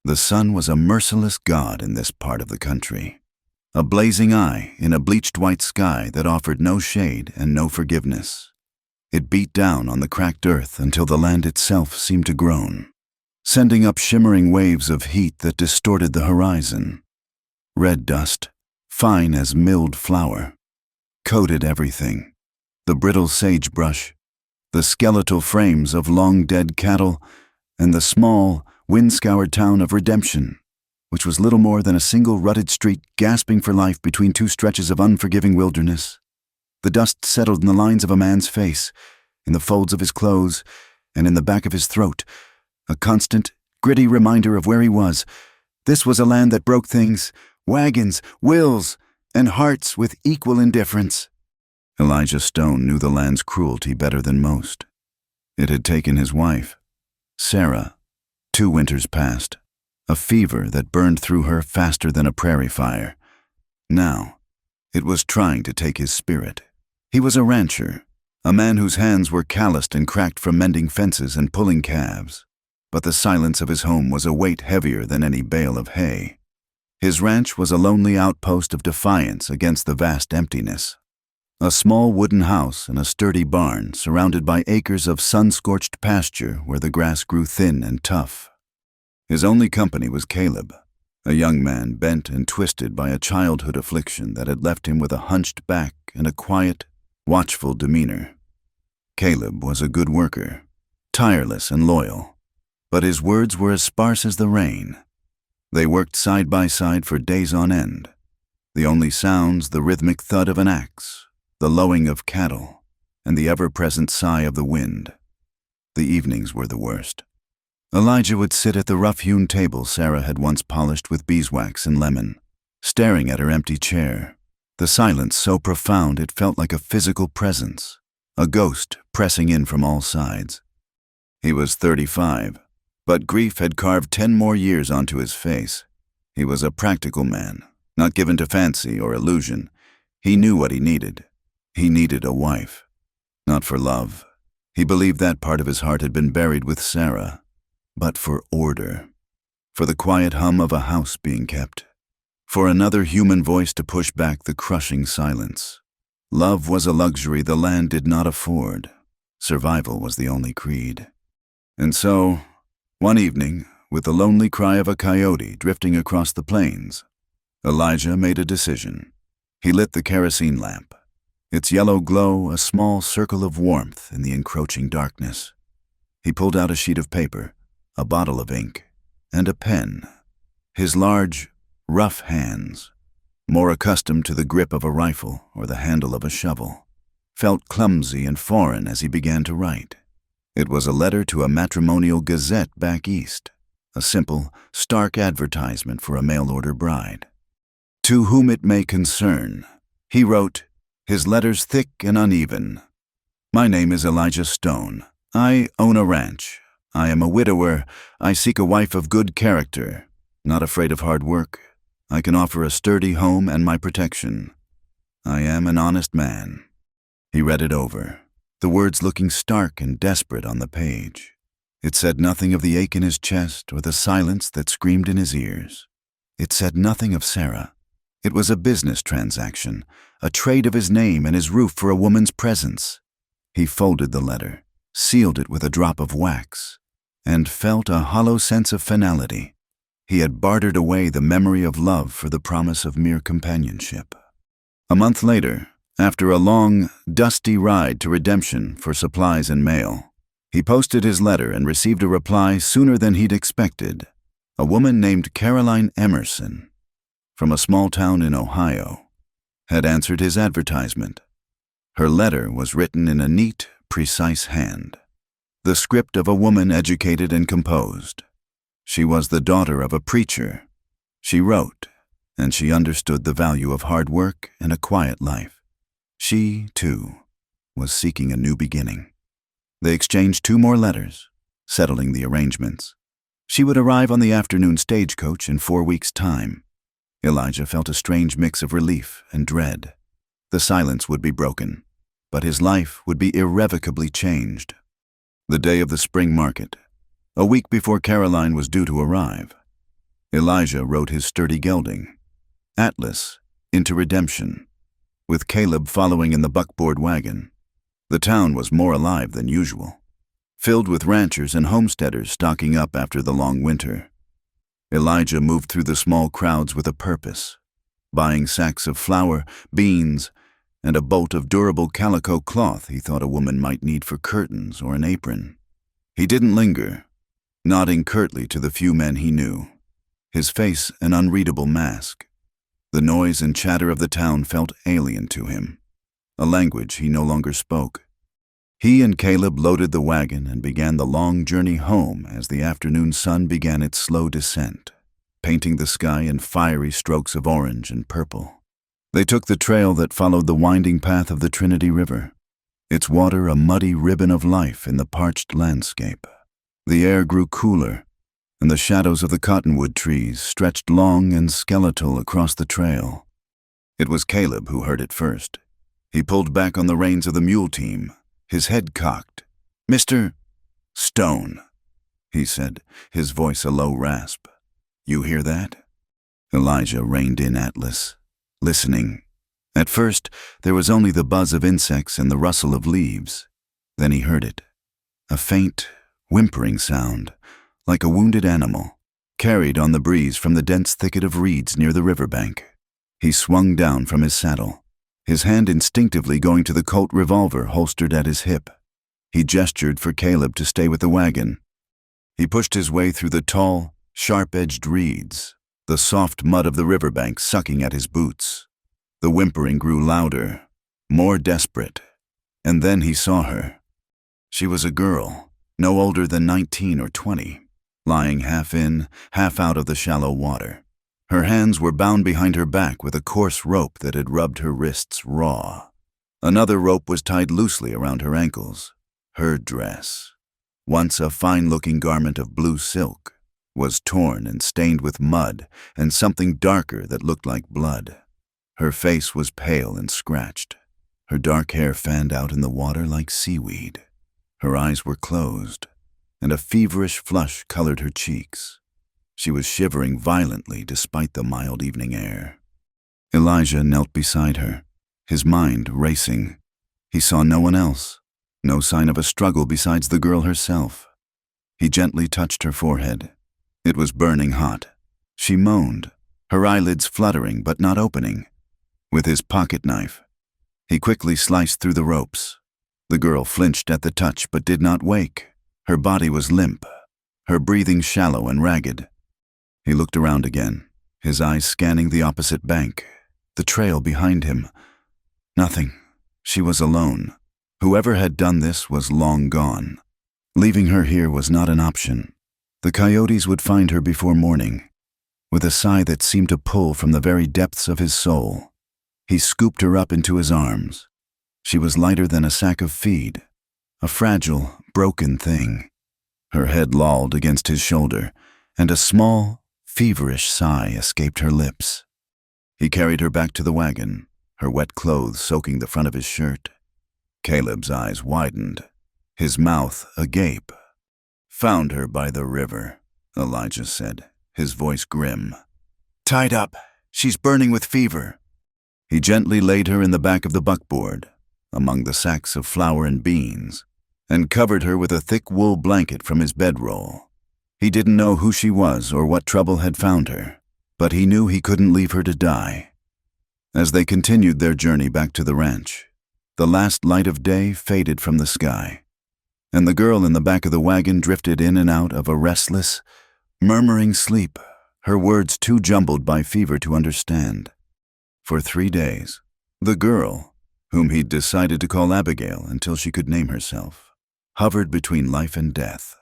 The sun was a merciless god in this part of the country, a blazing eye in a bleached white sky that offered no shade and no forgiveness. It beat down on the cracked earth until the land itself seemed to groan, sending up shimmering waves of heat that distorted the horizon. Red dust, fine as milled flour, coated everything: the brittle sagebrush, the skeletal frames of long-dead cattle, and the small, wind-scoured town of Redemption, which was little more than a single rutted street gasping for life between two stretches of unforgiving wilderness. The dust settled in the lines of a man's face, in the folds of his clothes, and in the back of his throat, a constant, gritty reminder of where he was. This was a land that broke things, wagons, wills, and hearts with equal indifference. Elijah Stone knew the land's cruelty better than most. It had taken his wife, Sarah, 2 winters past, a fever that burned through her faster than a prairie fire. Now, it was trying to take his spirit. He was a rancher, a man whose hands were calloused and cracked from mending fences and pulling calves, but the silence of his home was a weight heavier than any bale of hay. His ranch was a lonely outpost of defiance against the vast emptiness. A small wooden house and a sturdy barn surrounded by acres of sun-scorched pasture where the grass grew thin and tough. His only company was Caleb, a young man bent and twisted by a childhood affliction that had left him with a hunched back and a quiet, watchful demeanor. Caleb was a good worker, tireless and loyal, but his words were as sparse as the rain. They worked side by side for days on end. The only sounds the rhythmic thud of an axe, the lowing of cattle, and the ever-present sigh of the wind. The evenings were the worst. Elijah would sit at the rough-hewn table Sarah had once polished with beeswax and lemon, staring at her empty chair, the silence so profound it felt like a physical presence, a ghost pressing in from all sides. He was 35, but grief had carved 10 more years onto his face. He was a practical man, not given to fancy or illusion. He knew what he needed. He needed a wife. Not for love. He believed that part of his heart had been buried with Sarah. But for order, for the quiet hum of a house being kept, for another human voice to push back the crushing silence. Love was a luxury the land did not afford. Survival was the only creed. And so, one evening, with the lonely cry of a coyote drifting across the plains, Elijah made a decision. He lit the kerosene lamp, its yellow glow a small circle of warmth in the encroaching darkness. He pulled out a sheet of paper, a bottle of ink, and a pen. His large, rough hands, more accustomed to the grip of a rifle or the handle of a shovel, felt clumsy and foreign as he began to write. It was a letter to a matrimonial gazette back east, a simple, stark advertisement for a mail-order bride. To whom it may concern, he wrote, his letters thick and uneven. My name is Elijah Stone. I own a ranch. I am a widower. I seek a wife of good character, not afraid of hard work. I can offer a sturdy home and my protection. I am an honest man. He read it over, the words looking stark and desperate on the page. It said nothing of the ache in his chest or the silence that screamed in his ears. It said nothing of Sarah. It was a business transaction, a trade of his name and his roof for a woman's presence. He folded the letter, sealed it with a drop of wax, and felt a hollow sense of finality. He had bartered away the memory of love for the promise of mere companionship. A month later, after a long, dusty ride to Redemption for supplies and mail, he posted his letter and received a reply sooner than he'd expected. A woman named Caroline Emerson, from a small town in Ohio, had answered his advertisement. Her letter was written in a neat, precise hand, the script of a woman educated and composed. She was the daughter of a preacher. She wrote, and she understood the value of hard work and a quiet life. She, too, was seeking a new beginning. They exchanged 2 more letters, settling the arrangements. She would arrive on the afternoon stagecoach in 4 weeks' time. Elijah felt a strange mix of relief and dread. The silence would be broken, but his life would be irrevocably changed. The day of the spring market, a week before Caroline was due to arrive, Elijah rode his sturdy gelding, Atlas, into redemption, with Caleb following in the buckboard wagon. The town was more alive than usual, filled with ranchers and homesteaders stocking up after the long winter. Elijah moved through the small crowds with a purpose, buying sacks of flour, beans, and a bolt of durable calico cloth he thought a woman might need for curtains or an apron. He didn't linger, nodding curtly to the few men he knew, his face an unreadable mask. The noise and chatter of the town felt alien to him, a language he no longer spoke. He and Caleb loaded the wagon and began the long journey home as the afternoon sun began its slow descent, painting the sky in fiery strokes of orange and purple. They took the trail that followed the winding path of the Trinity River, its water a muddy ribbon of life in the parched landscape. The air grew cooler, and the shadows of the cottonwood trees stretched long and skeletal across the trail. It was Caleb who heard it first. He pulled back on the reins of the mule team, his head cocked. "Mr. Stone," he said, his voice a low rasp. "You hear that?" Elijah reined in Atlas, listening. At first, there was only the buzz of insects and the rustle of leaves. Then he heard it, a faint, whimpering sound, like a wounded animal, carried on the breeze from the dense thicket of reeds near the riverbank. He swung down from his saddle, his hand instinctively going to the Colt revolver holstered at his hip. He gestured for Caleb to stay with the wagon. He pushed his way through the tall, sharp-edged reeds, the soft mud of the riverbank sucking at his boots. The whimpering grew louder, more desperate, and then he saw her. She was a girl, no older than 19 or 20, lying half in, half out of the shallow water. Her hands were bound behind her back with a coarse rope that had rubbed her wrists raw. Another rope was tied loosely around her ankles. Her dress, once a fine-looking garment of blue silk, was torn and stained with mud and something darker that looked like blood. Her face was pale and scratched. Her dark hair fanned out in the water like seaweed. Her eyes were closed, and a feverish flush colored her cheeks. She was shivering violently despite the mild evening air. Elijah knelt beside her, his mind racing. He saw no one else, no sign of a struggle besides the girl herself. He gently touched her forehead. It was burning hot. She moaned, her eyelids fluttering but not opening. With his pocket knife, he quickly sliced through the ropes. The girl flinched at the touch but did not wake. Her body was limp, her breathing shallow and ragged. He looked around again, his eyes scanning the opposite bank, the trail behind him. Nothing. She was alone. Whoever had done this was long gone. Leaving her here was not an option. The coyotes would find her before morning. With a sigh that seemed to pull from the very depths of his soul, he scooped her up into his arms. She was lighter than a sack of feed, a fragile, broken thing. Her head lolled against his shoulder, and a small, feverish sigh escaped her lips. He carried her back to the wagon, her wet clothes soaking the front of his shirt. Caleb's eyes widened, his mouth agape. "Found her by the river," Elijah said, his voice grim. "Tied up. She's burning with fever." He gently laid her in the back of the buckboard, among the sacks of flour and beans, and covered her with a thick wool blanket from his bedroll. He didn't know who she was or what trouble had found her, but he knew he couldn't leave her to die. As they continued their journey back to the ranch, the last light of day faded from the sky, and the girl in the back of the wagon drifted in and out of a restless, murmuring sleep, her words too jumbled by fever to understand. For 3 days, the girl, whom he'd decided to call Abigail until she could name herself, hovered between life and death.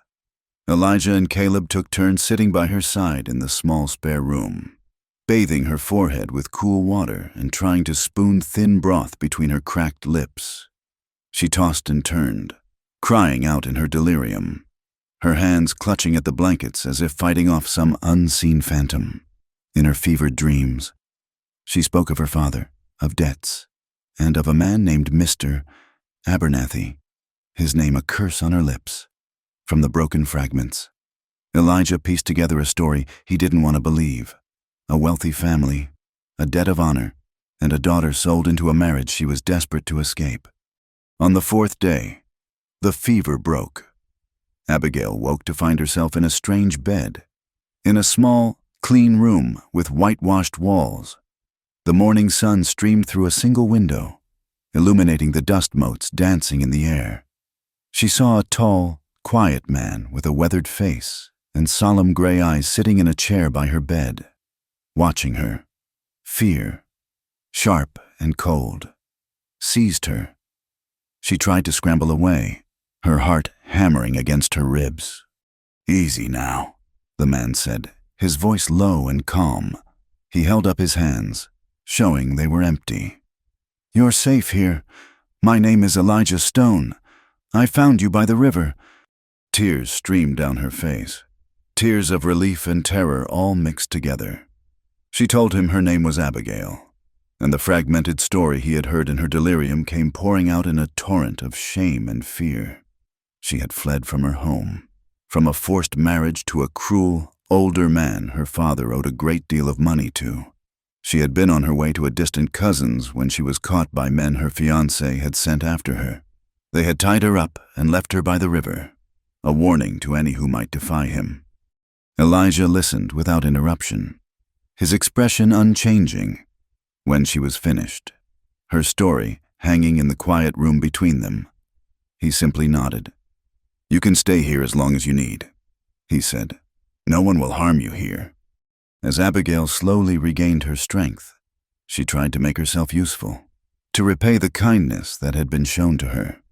Elijah and Caleb took turns sitting by her side in the small spare room, bathing her forehead with cool water and trying to spoon thin broth between her cracked lips. She tossed and turned, crying out in her delirium, her hands clutching at the blankets as if fighting off some unseen phantom. In her fevered dreams, she spoke of her father, of debts, and of a man named Mr. Abernathy, his name a curse on her lips. From the broken fragments, Elijah pieced together a story he didn't want to believe. A wealthy family, a debt of honor, and a daughter sold into a marriage she was desperate to escape. On the fourth day, the fever broke. Abigail woke to find herself in a strange bed, in a small, clean room with whitewashed walls. The morning sun streamed through a single window, illuminating the dust motes dancing in the air. She saw a tall, quiet man with a weathered face and solemn gray eyes sitting in a chair by her bed, watching her. Fear, sharp and cold, seized her. She tried to scramble away, her heart hammering against her ribs. "Easy now," the man said, his voice low and calm. He held up his hands, showing they were empty. "You're safe here. My name is Elijah Stone. I found you by the river." Tears streamed down her face, tears of relief and terror all mixed together. She told him her name was Abigail, and the fragmented story he had heard in her delirium came pouring out in a torrent of shame and fear. She had fled from her home, from a forced marriage to a cruel, older man her father owed a great deal of money to. She had been on her way to a distant cousin's when she was caught by men her fiancé had sent after her. They had tied her up and left her by the river, a warning to any who might defy him. Elijah listened without interruption, his expression unchanging. When she was finished, her story hanging in the quiet room between them, he simply nodded. "You can stay here as long as you need," he said. "No one will harm you here." As Abigail slowly regained her strength, she tried to make herself useful, to repay the kindness that had been shown to her.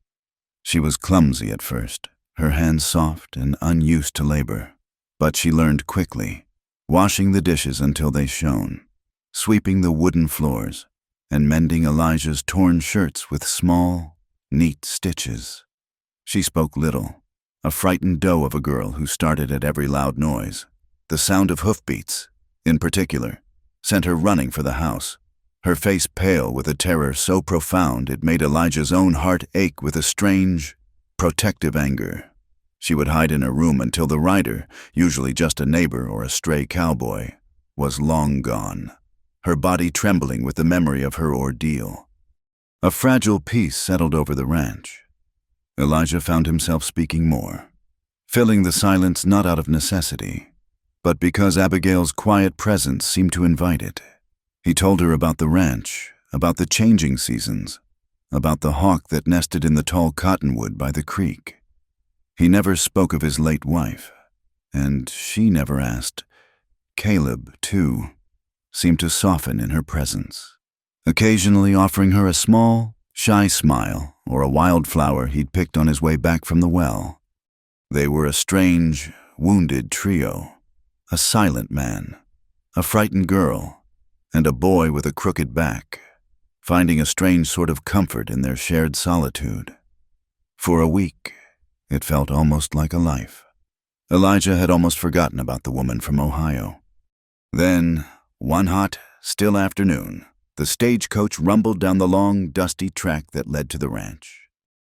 She was clumsy at first, her hands soft and unused to labor, but she learned quickly, washing the dishes until they shone, sweeping the wooden floors, and mending Elijah's torn shirts with small, neat stitches. She spoke little, a frightened doe of a girl who started at every loud noise. The sound of hoofbeats, in particular, sent her running for the house, her face pale with a terror so profound it made Elijah's own heart ache with a strange, protective anger. She would hide in her room until the rider, usually just a neighbor or a stray cowboy, was long gone, her body trembling with the memory of her ordeal. A fragile peace settled over the ranch. Elijah found himself speaking more, filling the silence not out of necessity, but because Abigail's quiet presence seemed to invite it. He told her about the ranch, about the changing seasons, about the hawk that nested in the tall cottonwood by the creek. He never spoke of his late wife, and she never asked. Caleb, too, seemed to soften in her presence, occasionally offering her a small, shy smile or a wildflower he'd picked on his way back from the well. They were a strange, wounded trio, a silent man, a frightened girl, and a boy with a crooked back, finding a strange sort of comfort in their shared solitude. For a week, it felt almost like a life. Elijah had almost forgotten about the woman from Ohio. Then, one hot, still afternoon, the stagecoach rumbled down the long, dusty track that led to the ranch.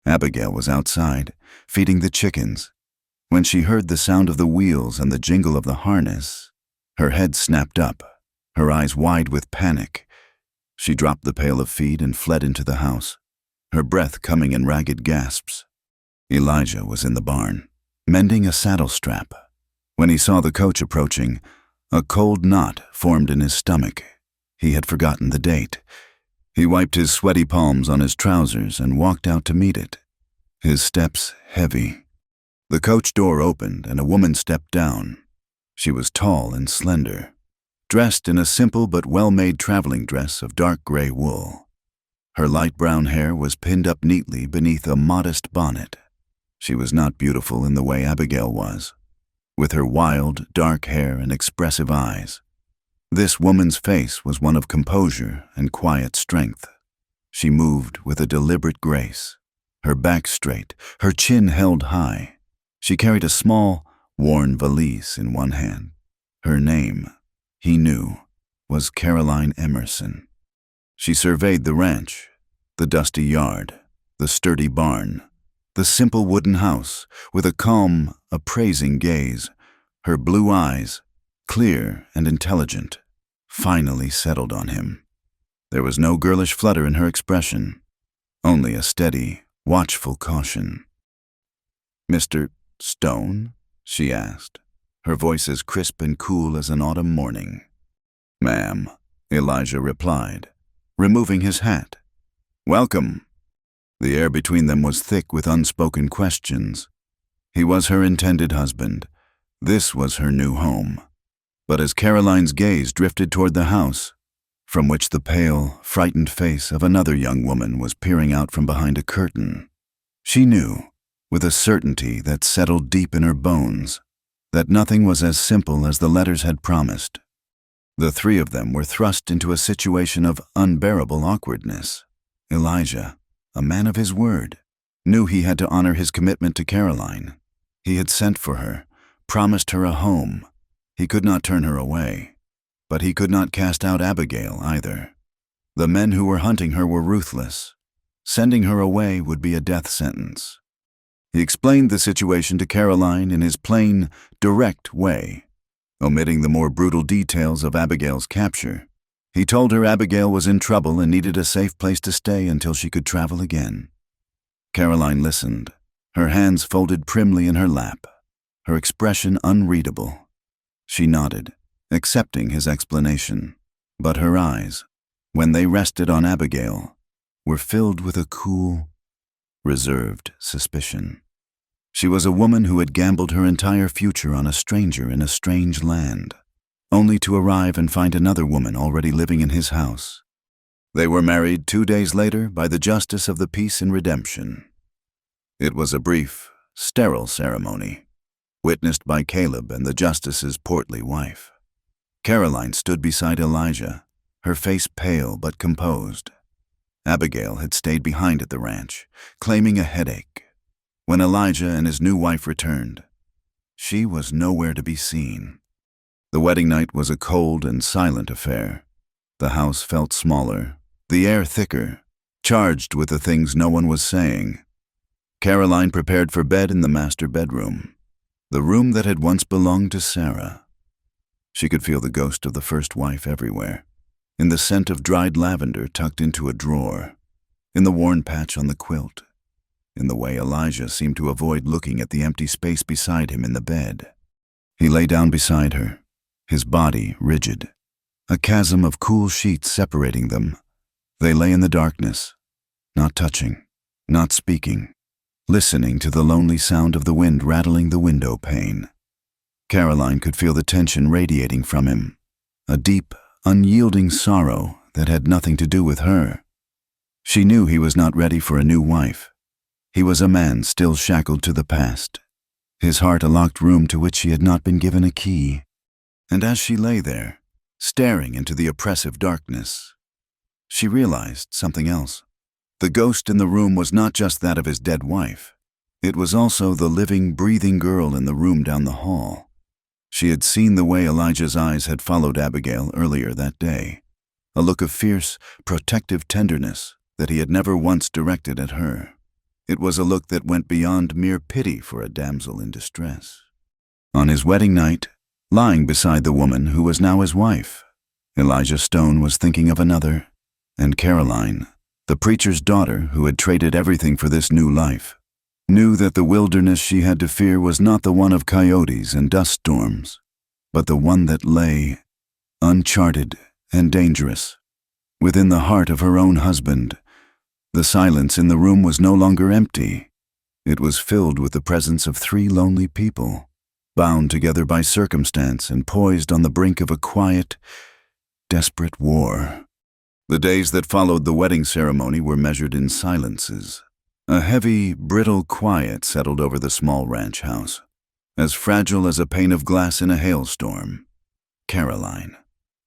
Abigail was outside, feeding the chickens. When she heard the sound of the wheels and the jingle of the harness, her head snapped up, her eyes wide with panic. She dropped the pail of feed and fled into the house, her breath coming in ragged gasps. Elijah was in the barn, mending a saddle strap. When he saw the coach approaching, a cold knot formed in his stomach. He had forgotten the date. He wiped his sweaty palms on his trousers and walked out to meet it, his steps heavy. The coach door opened and a woman stepped down. She was tall and slender, dressed in a simple but well-made traveling dress of dark gray wool. Her light brown hair was pinned up neatly beneath a modest bonnet. She was not beautiful in the way Abigail was, with her wild, dark hair and expressive eyes. This woman's face was one of composure and quiet strength. She moved with a deliberate grace, her back straight, her chin held high. She carried a small, worn valise in one hand. Her name, he knew, was Caroline Emerson. She surveyed the ranch, the dusty yard, the sturdy barn, the simple wooden house, with a calm, appraising gaze, Her blue eyes, clear and intelligent, finally settled on him. There was no girlish flutter in her expression, only a steady, watchful caution. "Mr. Stone?" she asked, her voice as crisp and cool as an autumn morning. "Ma'am," Elijah replied, removing his hat. "Welcome." The air between them was thick with unspoken questions. He was her intended husband. This was her new home. But as Caroline's gaze drifted toward the house, from which the pale, frightened face of another young woman was peering out from behind a curtain, she knew, with a certainty that settled deep in her bones, that nothing was as simple as the letters had promised. The three of them were thrust into a situation of unbearable awkwardness. Elijah, a man of his word, knew he had to honor his commitment to Caroline. He had sent for her, promised her a home. He could not turn her away, but he could not cast out Abigail either. The men who were hunting her were ruthless. Sending her away would be a death sentence. He explained the situation to Caroline in his plain, direct way, omitting the more brutal details of Abigail's capture. He told her Abigail was in trouble and needed a safe place to stay until she could travel again. Caroline listened, her hands folded primly in her lap, her expression unreadable. She nodded, accepting his explanation, but her eyes, when they rested on Abigail, were filled with a cool, reserved suspicion. She was a woman who had gambled her entire future on a stranger in a strange land, only to arrive and find another woman already living in his house. They were married 2 days later by the Justice of the Peace and Redemption. It was a brief, sterile ceremony, witnessed by Caleb and the Justice's portly wife. Caroline stood beside Elijah, her face pale but composed. Abigail had stayed behind at the ranch, claiming a headache. When Elijah and his new wife returned, she was nowhere to be seen. The wedding night was a cold and silent affair. The house felt smaller, the air thicker, charged with the things no one was saying. Caroline prepared for bed in the master bedroom, the room that had once belonged to Sarah. She could feel the ghost of the first wife everywhere, in the scent of dried lavender tucked into a drawer, in the worn patch on the quilt, in the way Elijah seemed to avoid looking at the empty space beside him in the bed. He lay down beside her, his body rigid, a chasm of cool sheets separating them. They lay in the darkness, not touching, not speaking, listening to the lonely sound of the wind rattling the window pane. Caroline could feel the tension radiating from him, a deep, unyielding sorrow that had nothing to do with her. She knew he was not ready for a new wife. He was a man still shackled to the past, his heart a locked room to which he had not been given a key. And as she lay there, staring into the oppressive darkness, she realized something else. The ghost in the room was not just that of his dead wife. It was also the living, breathing girl in the room down the hall. She had seen the way Elijah's eyes had followed Abigail earlier that day, a look of fierce, protective tenderness that he had never once directed at her. It was a look that went beyond mere pity for a damsel in distress. On his wedding night, lying beside the woman who was now his wife, Elijah Stone was thinking of another, and Caroline, the preacher's daughter who had traded everything for this new life, knew that the wilderness she had to fear was not the one of coyotes and dust storms, but the one that lay, uncharted and dangerous, within the heart of her own husband. The silence in the room was no longer empty. It was filled with the presence of 3 lonely people, bound together by circumstance and poised on the brink of a quiet, desperate war. The days that followed the wedding ceremony were measured in silences. A heavy, brittle quiet settled over the small ranch house, as fragile as a pane of glass in a hailstorm. Caroline,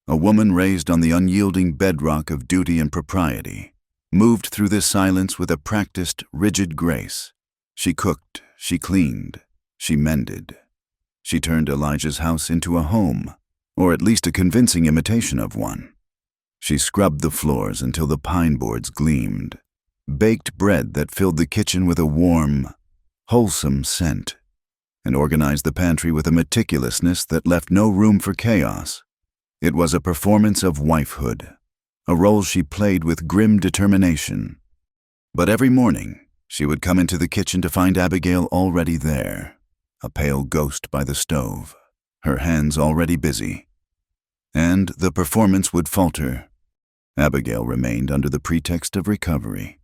a woman raised on the unyielding bedrock of duty and propriety, moved through this silence with a practiced, rigid grace. She cooked, she cleaned, she mended. She turned Elijah's house into a home, or at least a convincing imitation of one. She scrubbed the floors until the pine boards gleamed, baked bread that filled the kitchen with a warm, wholesome scent. and organized the pantry with a meticulousness that left no room for chaos. It was a performance of wifehood, a role she played with grim determination. But every morning, she would come into the kitchen to find Abigail already there, a pale ghost by the stove, her hands already busy. And the performance would falter. Abigail remained under the pretext of recovery.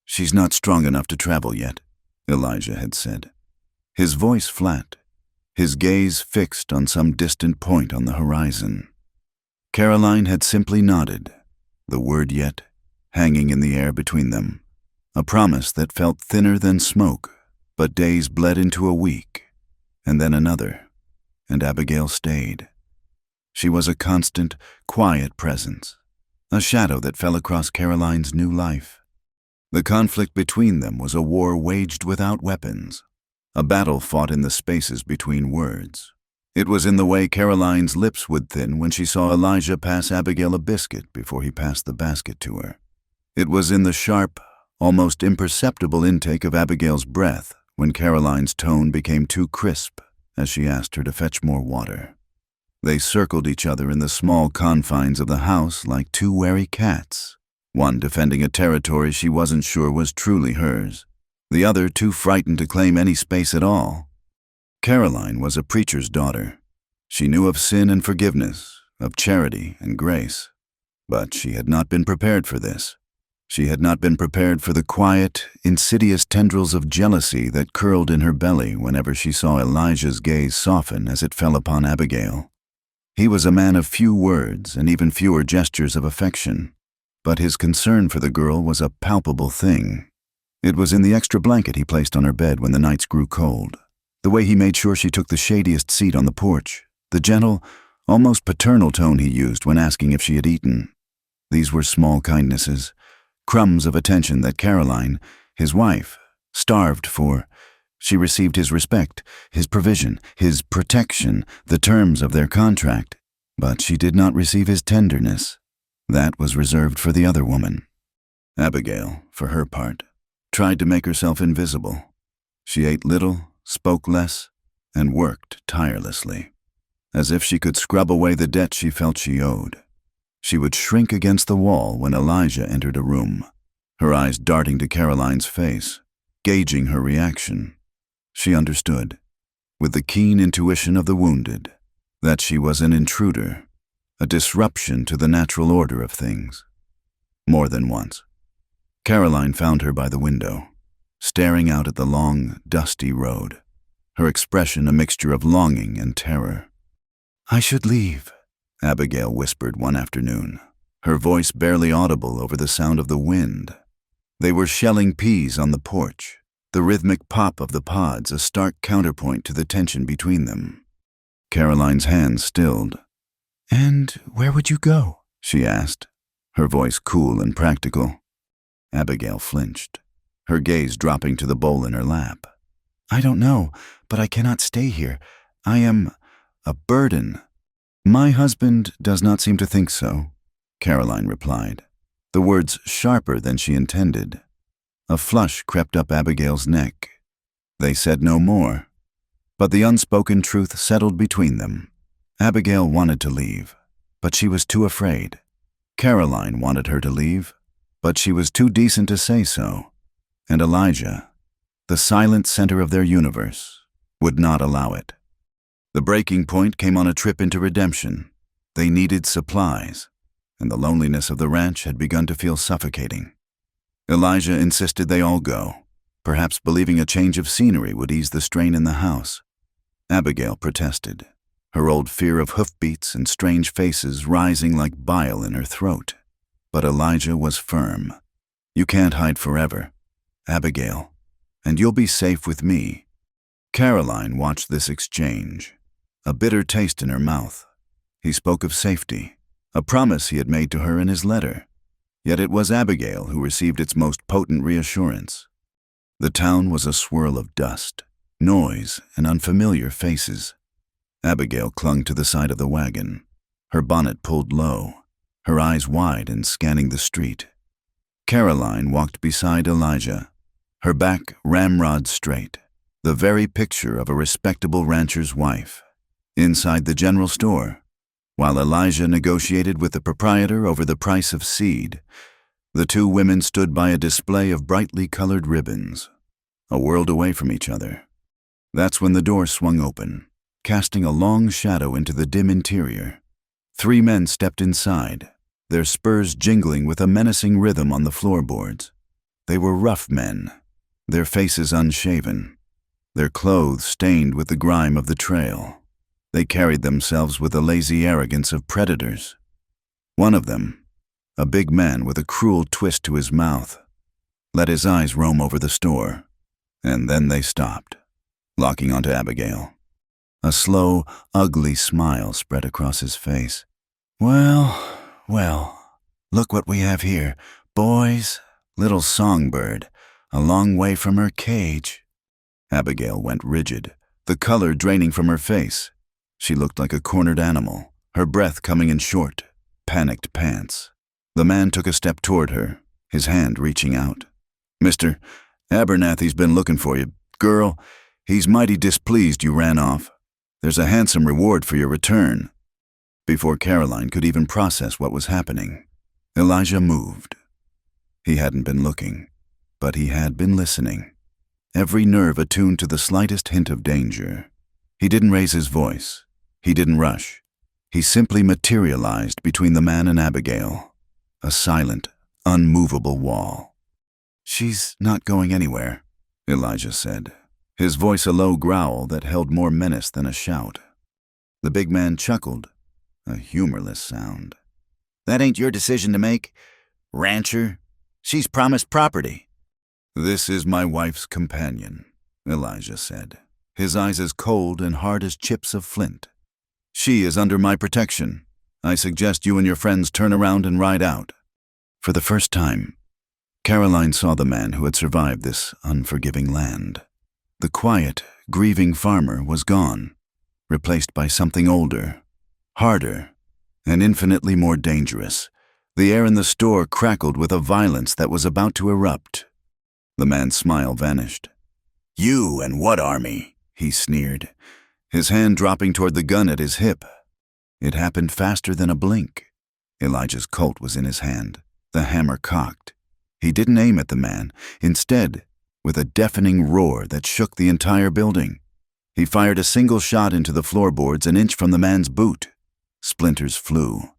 "She's not strong enough to travel yet," Elijah had said. His voice flat, his gaze fixed on some distant point on the horizon. Caroline had simply nodded, the word yet hanging in the air between them, a promise that felt thinner than smoke, but days bled into a week, and then another, and Abigail stayed. She was a constant, quiet presence, a shadow that fell across Caroline's new life. The conflict between them was a war waged without weapons, a battle fought in the spaces between words. It was in the way Caroline's lips would thin when she saw Elijah pass Abigail a biscuit before he passed the basket to her. It was in the sharp, almost imperceptible intake of Abigail's breath when Caroline's tone became too crisp as she asked her to fetch more water. They circled each other in the small confines of the house like two wary cats, one defending a territory she wasn't sure was truly hers, the other too frightened to claim any space at all. Caroline was a preacher's daughter. She knew of sin and forgiveness, of charity and grace, but she had not been prepared for this. She had not been prepared for the quiet, insidious tendrils of jealousy that curled in her belly whenever she saw Elijah's gaze soften as it fell upon Abigail. He was a man of few words and even fewer gestures of affection, but his concern for the girl was a palpable thing. It was in the extra blanket he placed on her bed when the nights grew cold, the way he made sure she took the shadiest seat on the porch, the gentle, almost paternal tone he used when asking if she had eaten. These were small kindnesses, crumbs of attention that Caroline, his wife, starved for. She received his respect, his provision, his protection, the terms of their contract, but she did not receive his tenderness. That was reserved for the other woman. Abigail, for her part, tried to make herself invisible. She ate little, spoke less, and worked tirelessly, as if she could scrub away the debt she felt she owed. She would shrink against the wall when Elijah entered a room, her eyes darting to Caroline's face, gauging her reaction. She understood, with the keen intuition of the wounded, that she was an intruder, a disruption to the natural order of things. More than once, Caroline found her by the window, staring out at the long, dusty road, her expression a mixture of longing and terror. "I should leave," Abigail whispered one afternoon, her voice barely audible over the sound of the wind. They were shelling peas on the porch, the rhythmic pop of the pods a stark counterpoint to the tension between them. Caroline's hands stilled. "And where would you go?" she asked, her voice cool and practical. Abigail flinched, her gaze dropping to the bowl in her lap. "I don't know, but I cannot stay here. I am a burden." "My husband does not seem to think so," Caroline replied, the words sharper than she intended. A flush crept up Abigail's neck. They said no more, but the unspoken truth settled between them. Abigail wanted to leave, but she was too afraid. Caroline wanted her to leave, but she was too decent to say so. And Elijah, the silent center of their universe, would not allow it. The breaking point came on a trip into redemption. They needed supplies, and the loneliness of the ranch had begun to feel suffocating. Elijah insisted they all go, perhaps believing a change of scenery would ease the strain in the house. Abigail protested, her old fear of hoofbeats and strange faces rising like bile in her throat. But Elijah was firm. "You can't hide forever, Abigail, and you'll be safe with me." Caroline watched this exchange, a bitter taste in her mouth. He spoke of safety, a promise he had made to her in his letter. Yet it was Abigail who received its most potent reassurance. The town was a swirl of dust, noise, and unfamiliar faces. Abigail clung to the side of the wagon, her bonnet pulled low, her eyes wide and scanning the street. Caroline walked beside Elijah, her back ramrod straight, the very picture of a respectable rancher's wife. Inside the general store, while Elijah negotiated with the proprietor over the price of seed, the two women stood by a display of brightly colored ribbons, a world away from each other. That's when the door swung open, casting a long shadow into the dim interior. 3 men stepped inside, their spurs jingling with a menacing rhythm on the floorboards. They were rough men, their faces unshaven, their clothes stained with the grime of the trail. They carried themselves with the lazy arrogance of predators. One of them, a big man with a cruel twist to his mouth, let his eyes roam over the store, and then they stopped, locking onto Abigail. A slow, ugly smile spread across his face. Well, look what we have here. Boys, little songbird, a long way from her cage. Abigail went rigid, the color draining from her face. She looked like a cornered animal, her breath coming in short, panicked pants. The man took a step toward her, his hand reaching out. "Mr. Abernathy's been looking for you. Girl, he's mighty displeased you ran off. There's a handsome reward for your return." Before Caroline could even process what was happening, Elijah moved. He hadn't been looking, but he had been listening, every nerve attuned to the slightest hint of danger. He didn't raise his voice. He didn't rush. He simply materialized between the man and Abigail, a silent, unmovable wall. "She's not going anywhere," Elijah said, his voice a low growl that held more menace than a shout. The big man chuckled, a humorless sound. "That ain't your decision to make, rancher. She's promised property." "This is my wife's companion," Elijah said, his eyes as cold and hard as chips of flint. "She is under my protection. I suggest you and your friends turn around and ride out." For the first time, Caroline saw the man who had survived this unforgiving land. The quiet, grieving farmer was gone, replaced by something older, harder, and infinitely more dangerous. The air in the store crackled with a violence that was about to erupt. The man's smile vanished. "You and what army?" he sneered, his hand dropping toward the gun at his hip. It happened faster than a blink. Elijah's Colt was in his hand, the hammer cocked. He didn't aim at the man. Instead, with a deafening roar that shook the entire building, he fired a single shot into the floorboards an inch from the man's boot. Splinters flew.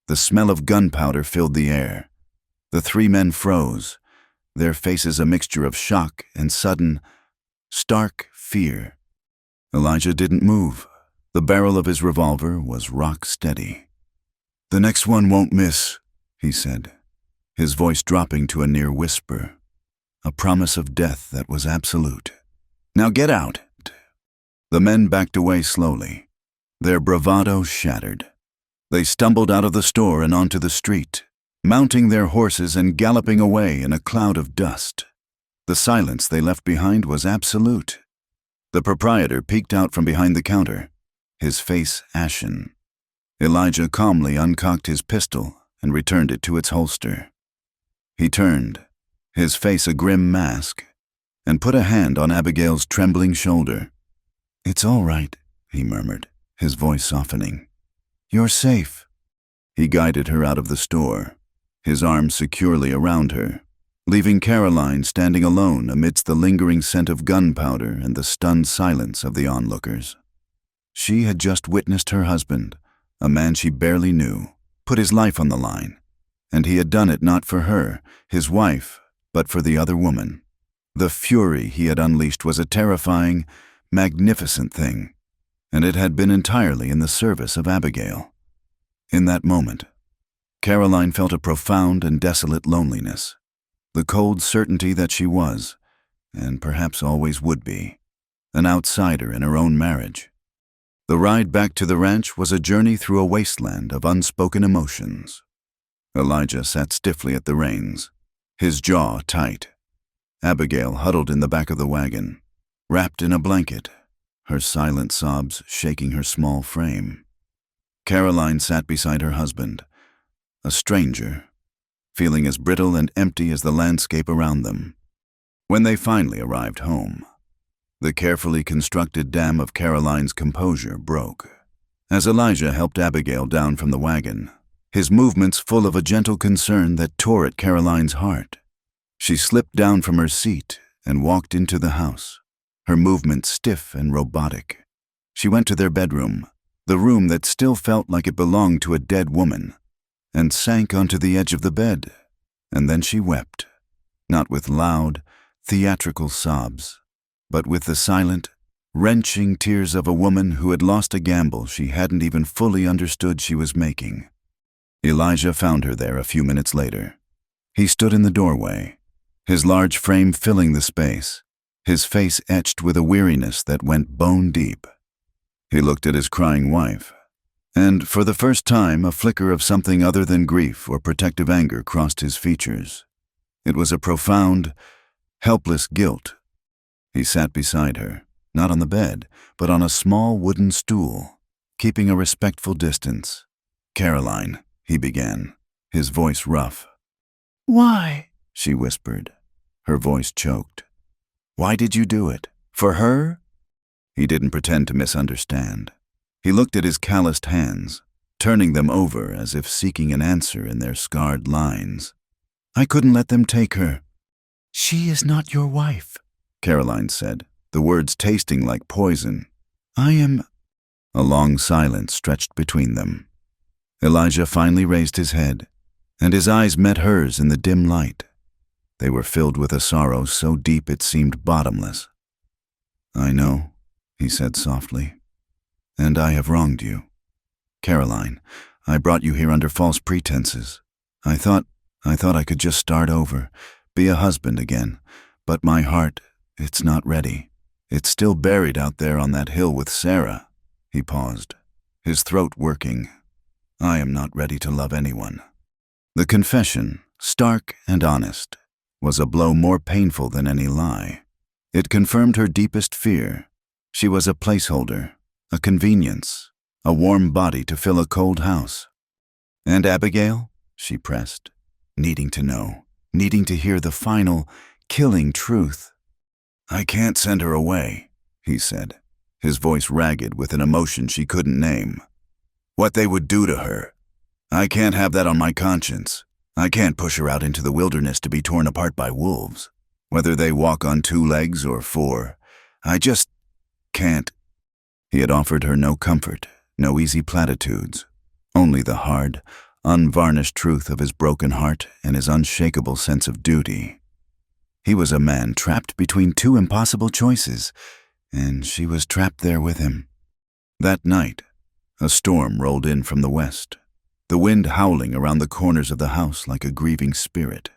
The smell of gunpowder filled the air. The 3 men froze, their faces a mixture of shock and sudden, stark fear. Elijah didn't move. The barrel of his revolver was rock steady. "The next one won't miss," he said, his voice dropping to a near whisper, a promise of death that was absolute. "Now get out." The men backed away slowly, their bravado shattered. They stumbled out of the store and onto the street, mounting their horses and galloping away in a cloud of dust. The silence they left behind was absolute. The proprietor peeked out from behind the counter, his face ashen. Elijah calmly uncocked his pistol and returned it to its holster. He turned, his face a grim mask, and put a hand on Abigail's trembling shoulder. "It's all right," he murmured, his voice softening. "You're safe." He guided her out of the store, his arms securely around her, leaving Caroline standing alone amidst the lingering scent of gunpowder and the stunned silence of the onlookers. She had just witnessed her husband, a man she barely knew, put his life on the line, and he had done it not for her, his wife, but for the other woman. The fury he had unleashed was a terrifying, magnificent thing, and it had been entirely in the service of Abigail. In that moment, Caroline felt a profound and desolate loneliness, the cold certainty that she was, and perhaps always would be, an outsider in her own marriage. The ride back to the ranch was a journey through a wasteland of unspoken emotions. Elijah sat stiffly at the reins, his jaw tight. Abigail huddled in the back of the wagon, wrapped in a blanket, her silent sobs shaking her small frame. Caroline sat beside her husband, a stranger, feeling as brittle and empty as the landscape around them. When they finally arrived home, The carefully constructed dam of Caroline's composure broke. As Elijah helped Abigail down from the wagon, his movements full of a gentle concern that tore at Caroline's heart, she slipped down from her seat and walked into the house, her movements stiff and robotic. She went to their bedroom, the room that still felt like it belonged to a dead woman, and sank onto the edge of the bed. And then she wept, not with loud, theatrical sobs, but with the silent, wrenching tears of a woman who had lost a gamble she hadn't even fully understood she was making. Elijah found her there a few minutes later. He stood in the doorway, his large frame filling the space, his face etched with a weariness that went bone deep. He looked at his crying wife, and for the first time a flicker of something other than grief or protective anger crossed his features. It was a profound, helpless guilt. He sat beside her, not on the bed, but on a small wooden stool, keeping a respectful distance. "Caroline," he began, his voice rough. "Why?" she whispered, her voice choked. "Why did you do it? For her?" He didn't pretend to misunderstand. He looked at his calloused hands, turning them over as if seeking an answer in their scarred lines. "I couldn't let them take her." "She is not your wife," Caroline said, the words tasting like poison. "I am—" A long silence stretched between them. Elijah finally raised his head, and his eyes met hers in the dim light. They were filled with a sorrow so deep it seemed bottomless. "I know," he said softly, "and I have wronged you. Caroline, I brought you here under false pretenses. I thought I could just start over, be a husband again, but my heart, it's not ready. It's still buried out there on that hill with Sarah." He paused, his throat working. "I am not ready to love anyone." The confession, stark and honest, was a blow more painful than any lie. It confirmed her deepest fear. She was a placeholder, a convenience, a warm body to fill a cold house. "And Abigail?" she pressed, needing to know, needing to hear the final, killing truth. "I can't send her away," he said, his voice ragged with an emotion she couldn't name. "What they would do to her. I can't have that on my conscience. I can't push her out into the wilderness to be torn apart by wolves, whether they walk on 2 legs or 4. I just can't." He had offered her no comfort, no easy platitudes, only the hard, unvarnished truth of his broken heart and his unshakable sense of duty. He was a man trapped between 2 impossible choices, and she was trapped there with him. That night, a storm rolled in from the west, the wind howling around the corners of the house like a grieving spirit.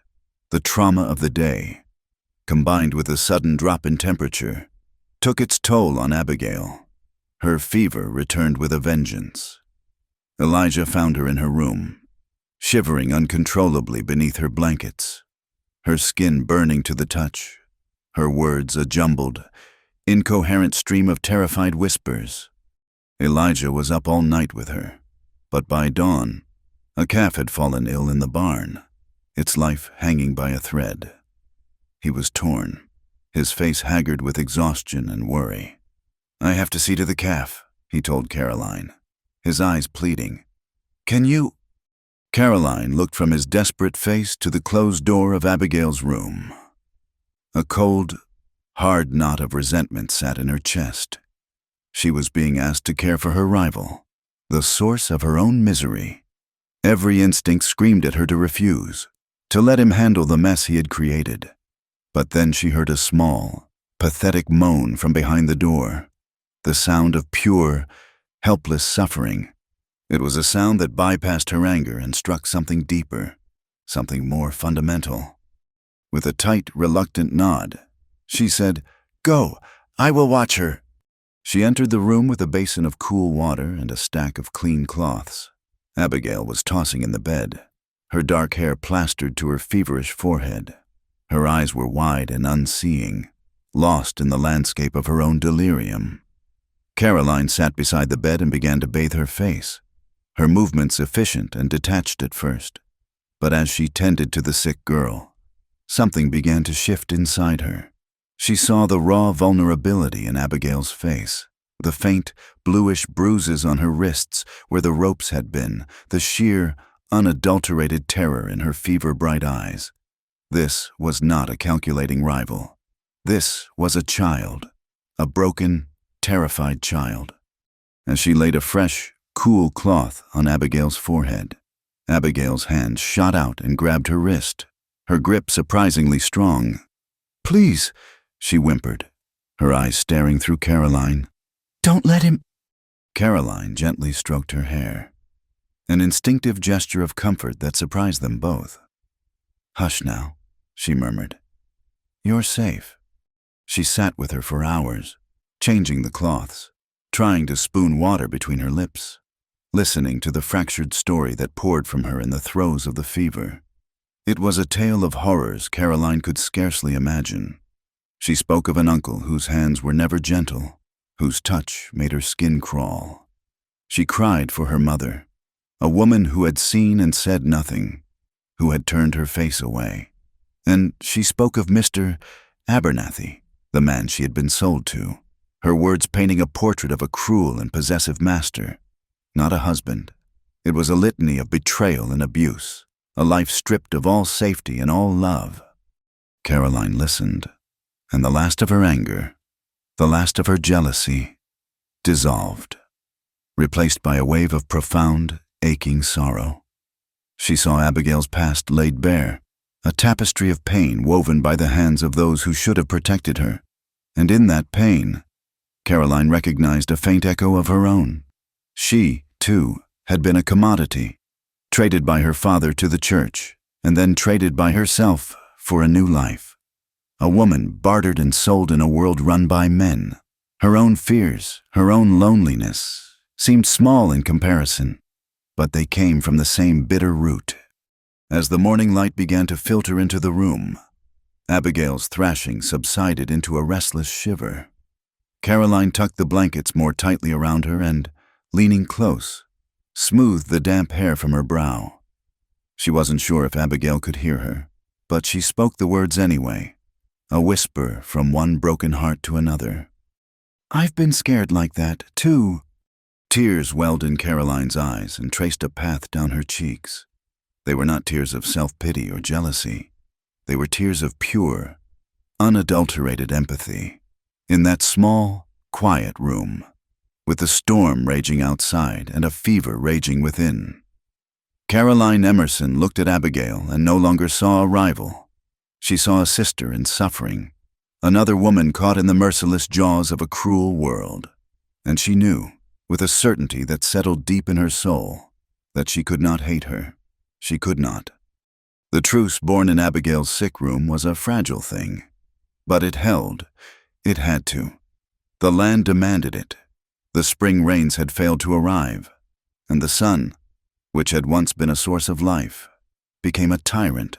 The trauma of the day, combined with a sudden drop in temperature, took its toll on Abigail. Her fever returned with a vengeance. Elijah found her in her room, shivering uncontrollably beneath her blankets, her skin burning to the touch, her words a jumbled, incoherent stream of terrified whispers. Elijah was up all night with her, but by dawn, a calf had fallen ill in the barn, its life hanging by a thread. He was torn, his face haggard with exhaustion and worry. "I have to see to the calf," he told Caroline, his eyes pleading. "Can you—" Caroline looked from his desperate face to the closed door of Abigail's room. A cold, hard knot of resentment sat in her chest. She was being asked to care for her rival, the source of her own misery. Every instinct screamed at her to refuse, to let him handle the mess he had created. But then she heard a small, pathetic moan from behind the door, the sound of pure, helpless suffering. It was a sound that bypassed her anger and struck something deeper, something more fundamental. With a tight, reluctant nod, she said, "Go, I will watch her." She entered the room with a basin of cool water and a stack of clean cloths. Abigail was tossing in the bed, her dark hair plastered to her feverish forehead. Her eyes were wide and unseeing, lost in the landscape of her own delirium. Caroline sat beside the bed and began to bathe her face, her movements efficient and detached at first. But as she tended to the sick girl, something began to shift inside her. She saw the raw vulnerability in Abigail's face, the faint, bluish bruises on her wrists where the ropes had been, the sheer, unadulterated terror in her fever-bright eyes. This was not a calculating rival. This was a child, a broken, terrified child. As she laid a fresh, cool cloth on Abigail's forehead, Abigail's hand shot out and grabbed her wrist, her grip surprisingly strong. "Please," she whimpered, her eyes staring through Caroline. "Don't let him." Caroline gently stroked her hair, an instinctive gesture of comfort that surprised them both. "Hush now," she murmured. "You're safe." She sat with her for hours, changing the cloths, trying to spoon water between her lips, listening to the fractured story that poured from her in the throes of the fever. It was a tale of horrors Caroline could scarcely imagine. She spoke of an uncle whose hands were never gentle, whose touch made her skin crawl. She cried for her mother, a woman who had seen and said nothing, who had turned her face away. And she spoke of Mr. Abernathy, the man she had been sold to, her words painting a portrait of a cruel and possessive master, not a husband. It was a litany of betrayal and abuse, a life stripped of all safety and all love. Caroline listened, and the last of her anger, the last of her jealousy, dissolved, replaced by a wave of profound, aching sorrow. She saw Abigail's past laid bare, a tapestry of pain woven by the hands of those who should have protected her, and in that pain, Caroline recognized a faint echo of her own. She, too, had been a commodity, traded by her father to the church, and then traded by herself for a new life. A woman bartered and sold in a world run by men. Her own fears, her own loneliness, seemed small in comparison, but they came from the same bitter root. As the morning light began to filter into the room, Abigail's thrashing subsided into a restless shiver. Caroline tucked the blankets more tightly around her and, leaning close, smoothed the damp hair from her brow. She wasn't sure if Abigail could hear her, but she spoke the words anyway, a whisper from one broken heart to another. "I've been scared like that, too." Tears welled in Caroline's eyes and traced a path down her cheeks. They were not tears of self-pity or jealousy. They were tears of pure, unadulterated empathy. In that small, quiet room, with the storm raging outside and a fever raging within, Caroline Emerson looked at Abigail and no longer saw a rival. She saw a sister in suffering, another woman caught in the merciless jaws of a cruel world. And she knew, with a certainty that settled deep in her soul, that she could not hate her. She could not. The truce born in Abigail's sick room was a fragile thing, but it held. It had to. The land demanded it. The spring rains had failed to arrive, and the sun, which had once been a source of life, became a tyrant.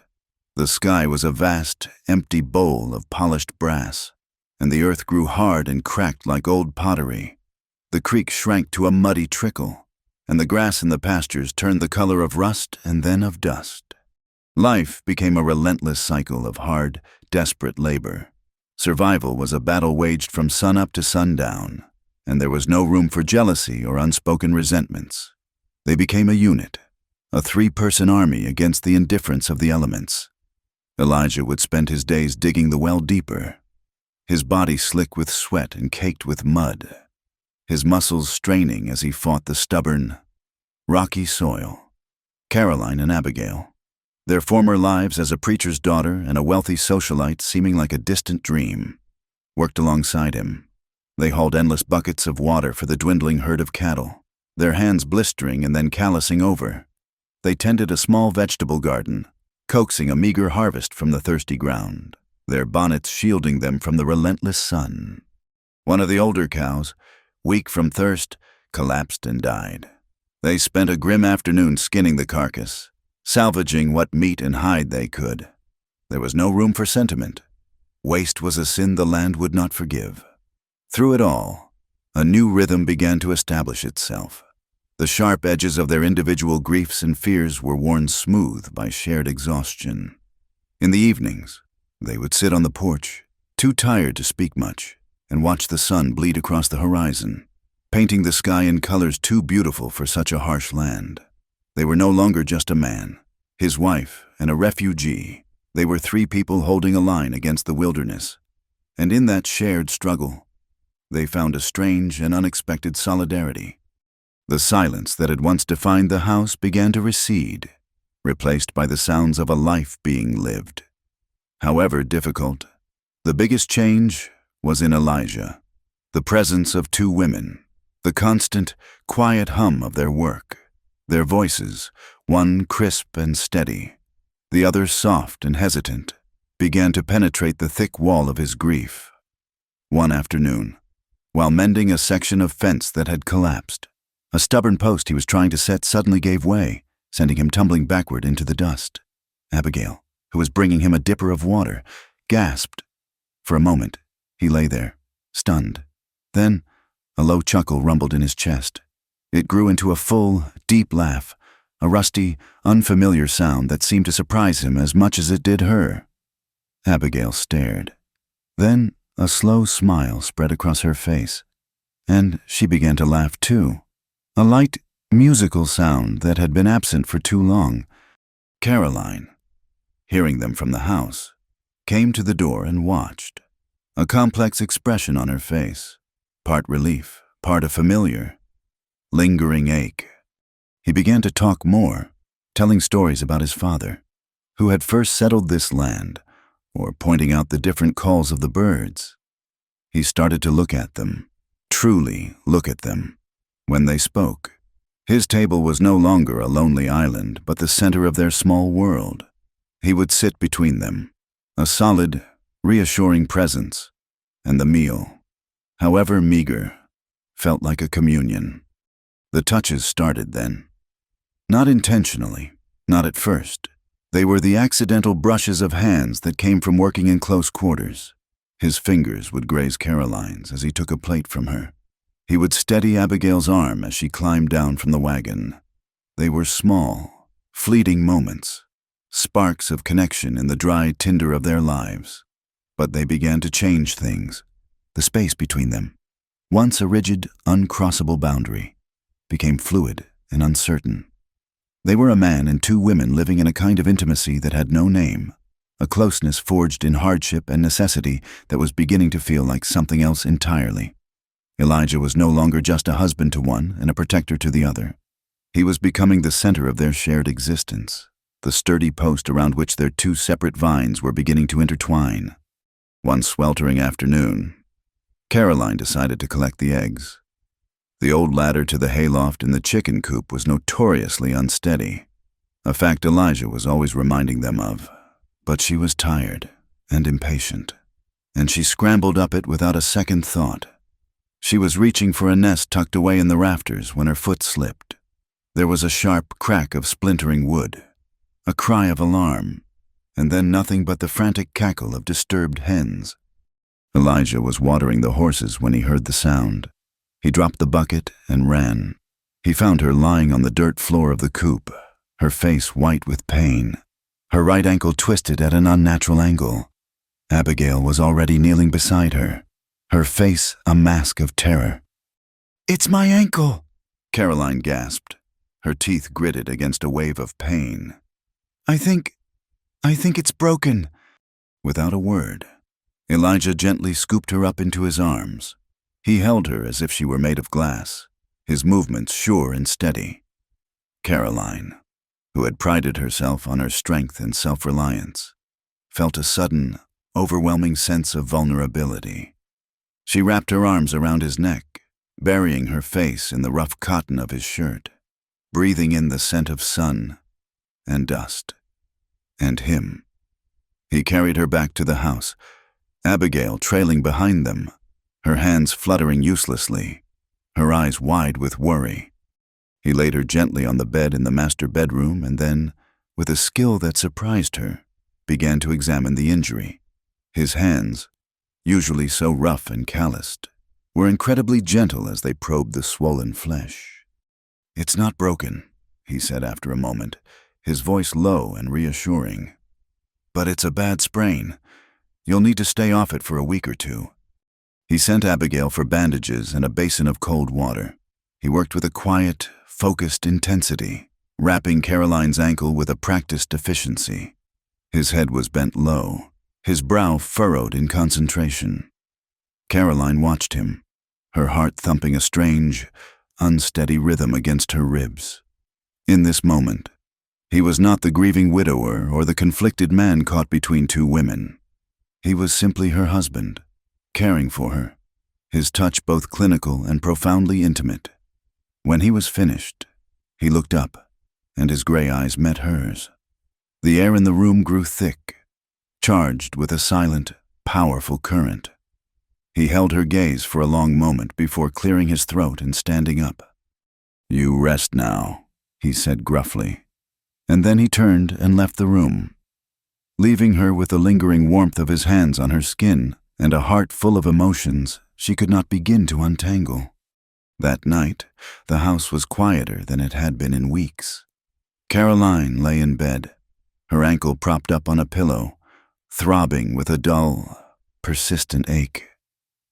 The sky was a vast, empty bowl of polished brass, and the earth grew hard and cracked like old pottery. The creek shrank to a muddy trickle, and the grass in the pastures turned the color of rust and then of dust. Life became a relentless cycle of hard, desperate labor. Survival was a battle waged from sunup to sundown, and there was no room for jealousy or unspoken resentments. They became a unit, a three-person army against the indifference of the elements. Elijah would spend his days digging the well deeper, his body slick with sweat and caked with mud, his muscles straining as he fought the stubborn, rocky soil. Caroline and Abigail, their former lives as a preacher's daughter and a wealthy socialite seeming like a distant dream, worked alongside him. They hauled endless buckets of water for the dwindling herd of cattle, their hands blistering and then callousing over. They tended a small vegetable garden, coaxing a meager harvest from the thirsty ground, their bonnets shielding them from the relentless sun. One of the older cows, weak from thirst, collapsed and died. They spent a grim afternoon skinning the carcass, salvaging what meat and hide they could. There was no room for sentiment. Waste was a sin the land would not forgive. Through it all, a new rhythm began to establish itself. The sharp edges of their individual griefs and fears were worn smooth by shared exhaustion. In the evenings, they would sit on the porch, too tired to speak much, and watched the sun bleed across the horizon, painting the sky in colors too beautiful for such a harsh land. They were no longer just a man, his wife, and a refugee. They were three people holding a line against the wilderness. And in that shared struggle, they found a strange and unexpected solidarity. The silence that had once defined the house began to recede, replaced by the sounds of a life being lived. However difficult, the biggest change was in Elijah, the presence of two women, the constant, quiet hum of their work, their voices, one crisp and steady, the other soft and hesitant, began to penetrate the thick wall of his grief. One afternoon, while mending a section of fence that had collapsed, a stubborn post he was trying to set suddenly gave way, sending him tumbling backward into the dust. Abigail, who was bringing him a dipper of water, gasped. For a moment, he lay there, stunned. Then, a low chuckle rumbled in his chest. It grew into a full, deep laugh, a rusty, unfamiliar sound that seemed to surprise him as much as it did her. Abigail stared. Then, a slow smile spread across her face, and she began to laugh too. A light, musical sound that had been absent for too long. Caroline, hearing them from the house, came to the door and watched, a complex expression on her face, part relief, part a familiar, lingering ache. He began to talk more, telling stories about his father, who had first settled this land, or pointing out the different calls of the birds. He started to look at them, truly look at them. When they spoke, his table was no longer a lonely island, but the center of their small world. He would sit between them, a solid, reassuring presence, and the meal, however meager, felt like a communion. The touches started then. Not intentionally, not at first. They were the accidental brushes of hands that came from working in close quarters. His fingers would graze Caroline's as he took a plate from her. He would steady Abigail's arm as she climbed down from the wagon. They were small, fleeting moments, sparks of connection in the dry tinder of their lives. But they began to change things. The space between them, once a rigid, uncrossable boundary, became fluid and uncertain. They were a man and two women living in a kind of intimacy that had no name, a closeness forged in hardship and necessity that was beginning to feel like something else entirely. Elijah was no longer just a husband to one and a protector to the other. He was becoming the center of their shared existence, the sturdy post around which their two separate vines were beginning to intertwine. One sweltering afternoon, Caroline decided to collect the eggs. The old ladder to the hayloft in the chicken coop was notoriously unsteady, a fact Elijah was always reminding them of. But she was tired and impatient, and she scrambled up it without a second thought. She was reaching for a nest tucked away in the rafters when her foot slipped. There was a sharp crack of splintering wood, a cry of alarm, and then nothing but the frantic cackle of disturbed hens. Elijah was watering the horses when he heard the sound. He dropped the bucket and ran. He found her lying on the dirt floor of the coop, her face white with pain, her right ankle twisted at an unnatural angle. Abigail was already kneeling beside her, her face a mask of terror. "It's my ankle," Caroline gasped, her teeth gritted against a wave of pain. I think it's broken." Without a word, Elijah gently scooped her up into his arms. He held her as if she were made of glass, his movements sure and steady. Caroline, who had prided herself on her strength and self-reliance, felt a sudden, overwhelming sense of vulnerability. She wrapped her arms around his neck, burying her face in the rough cotton of his shirt, breathing in the scent of sun and dust and him. He carried her back to the house, Abigail trailing behind them, her hands fluttering uselessly, her eyes wide with worry. He laid her gently on the bed in the master bedroom and then, with a skill that surprised her, began to examine the injury. His hands, usually so rough and calloused, were incredibly gentle as they probed the swollen flesh. "It's not broken," he said after a moment, his voice low and reassuring. "But it's a bad sprain. You'll need to stay off it for a week or two. He sent Abigail for bandages and a basin of cold water. He worked with a quiet, focused intensity, wrapping Caroline's ankle with a practiced efficiency. His head was bent low, his brow furrowed in concentration. Caroline watched him, her heart thumping a strange, unsteady rhythm against her ribs. In this moment, he was not the grieving widower or the conflicted man caught between two women. He was simply her husband, caring for her, his touch both clinical and profoundly intimate. When he was finished, he looked up, and his gray eyes met hers. The air in the room grew thick, charged with a silent, powerful current. He held her gaze for a long moment before clearing his throat and standing up. "You rest now," he said gruffly, and then he turned and left the room, leaving her with the lingering warmth of his hands on her skin and a heart full of emotions she could not begin to untangle. That night, the house was quieter than it had been in weeks. Caroline lay in bed, her ankle propped up on a pillow, throbbing with a dull, persistent ache.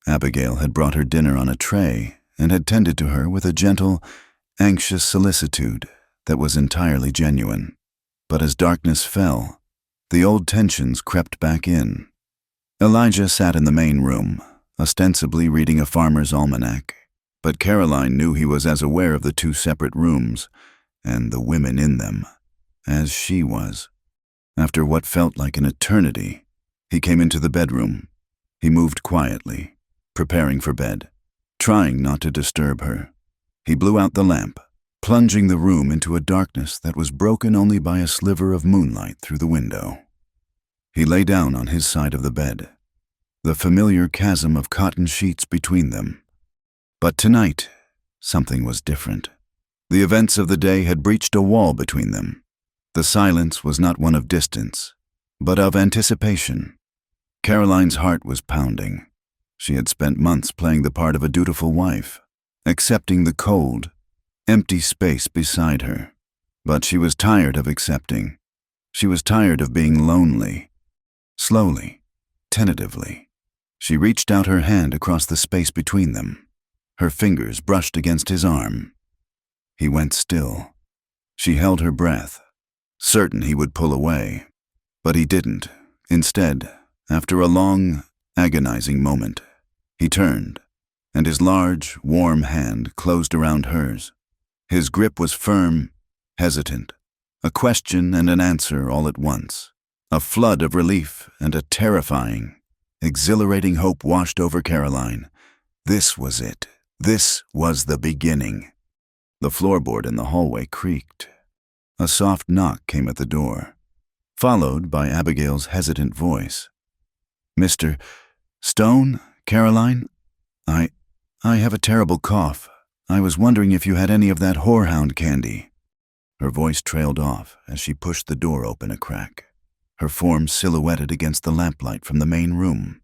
Abigail had brought her dinner on a tray and had tended to her with a gentle, anxious solicitude that was entirely genuine. But as darkness fell, the old tensions crept back in. Elijah sat in the main room, ostensibly reading a farmer's almanac, but Caroline knew he was as aware of the two separate rooms and the women in them as she was. After what felt like an eternity, he came into the bedroom. He moved quietly, preparing for bed, trying not to disturb her. He blew out the lamp, plunging the room into a darkness that was broken only by a sliver of moonlight through the window. He lay down on his side of the bed, the familiar chasm of cotton sheets between them. But tonight, something was different. The events of the day had breached a wall between them. The silence was not one of distance, but of anticipation. Caroline's heart was pounding. She had spent months playing the part of a dutiful wife, accepting the cold, empty space beside her. But she was tired of accepting. She was tired of being lonely. Slowly, tentatively, she reached out her hand across the space between them. Her fingers brushed against his arm. He went still. She held her breath, certain he would pull away. But he didn't. Instead, after a long, agonizing moment, he turned, and his large, warm hand closed around hers. His grip was firm, hesitant, a question and an answer all at once. A flood of relief and a terrifying, exhilarating hope washed over Caroline. This was it. This was the beginning. The floorboard in the hallway creaked. A soft knock came at the door, followed by Abigail's hesitant voice. "Mr. Stone, Caroline? I have a terrible cough. I was wondering if you had any of that whorehound candy." Her voice trailed off as she pushed the door open a crack, her form silhouetted against the lamplight from the main room.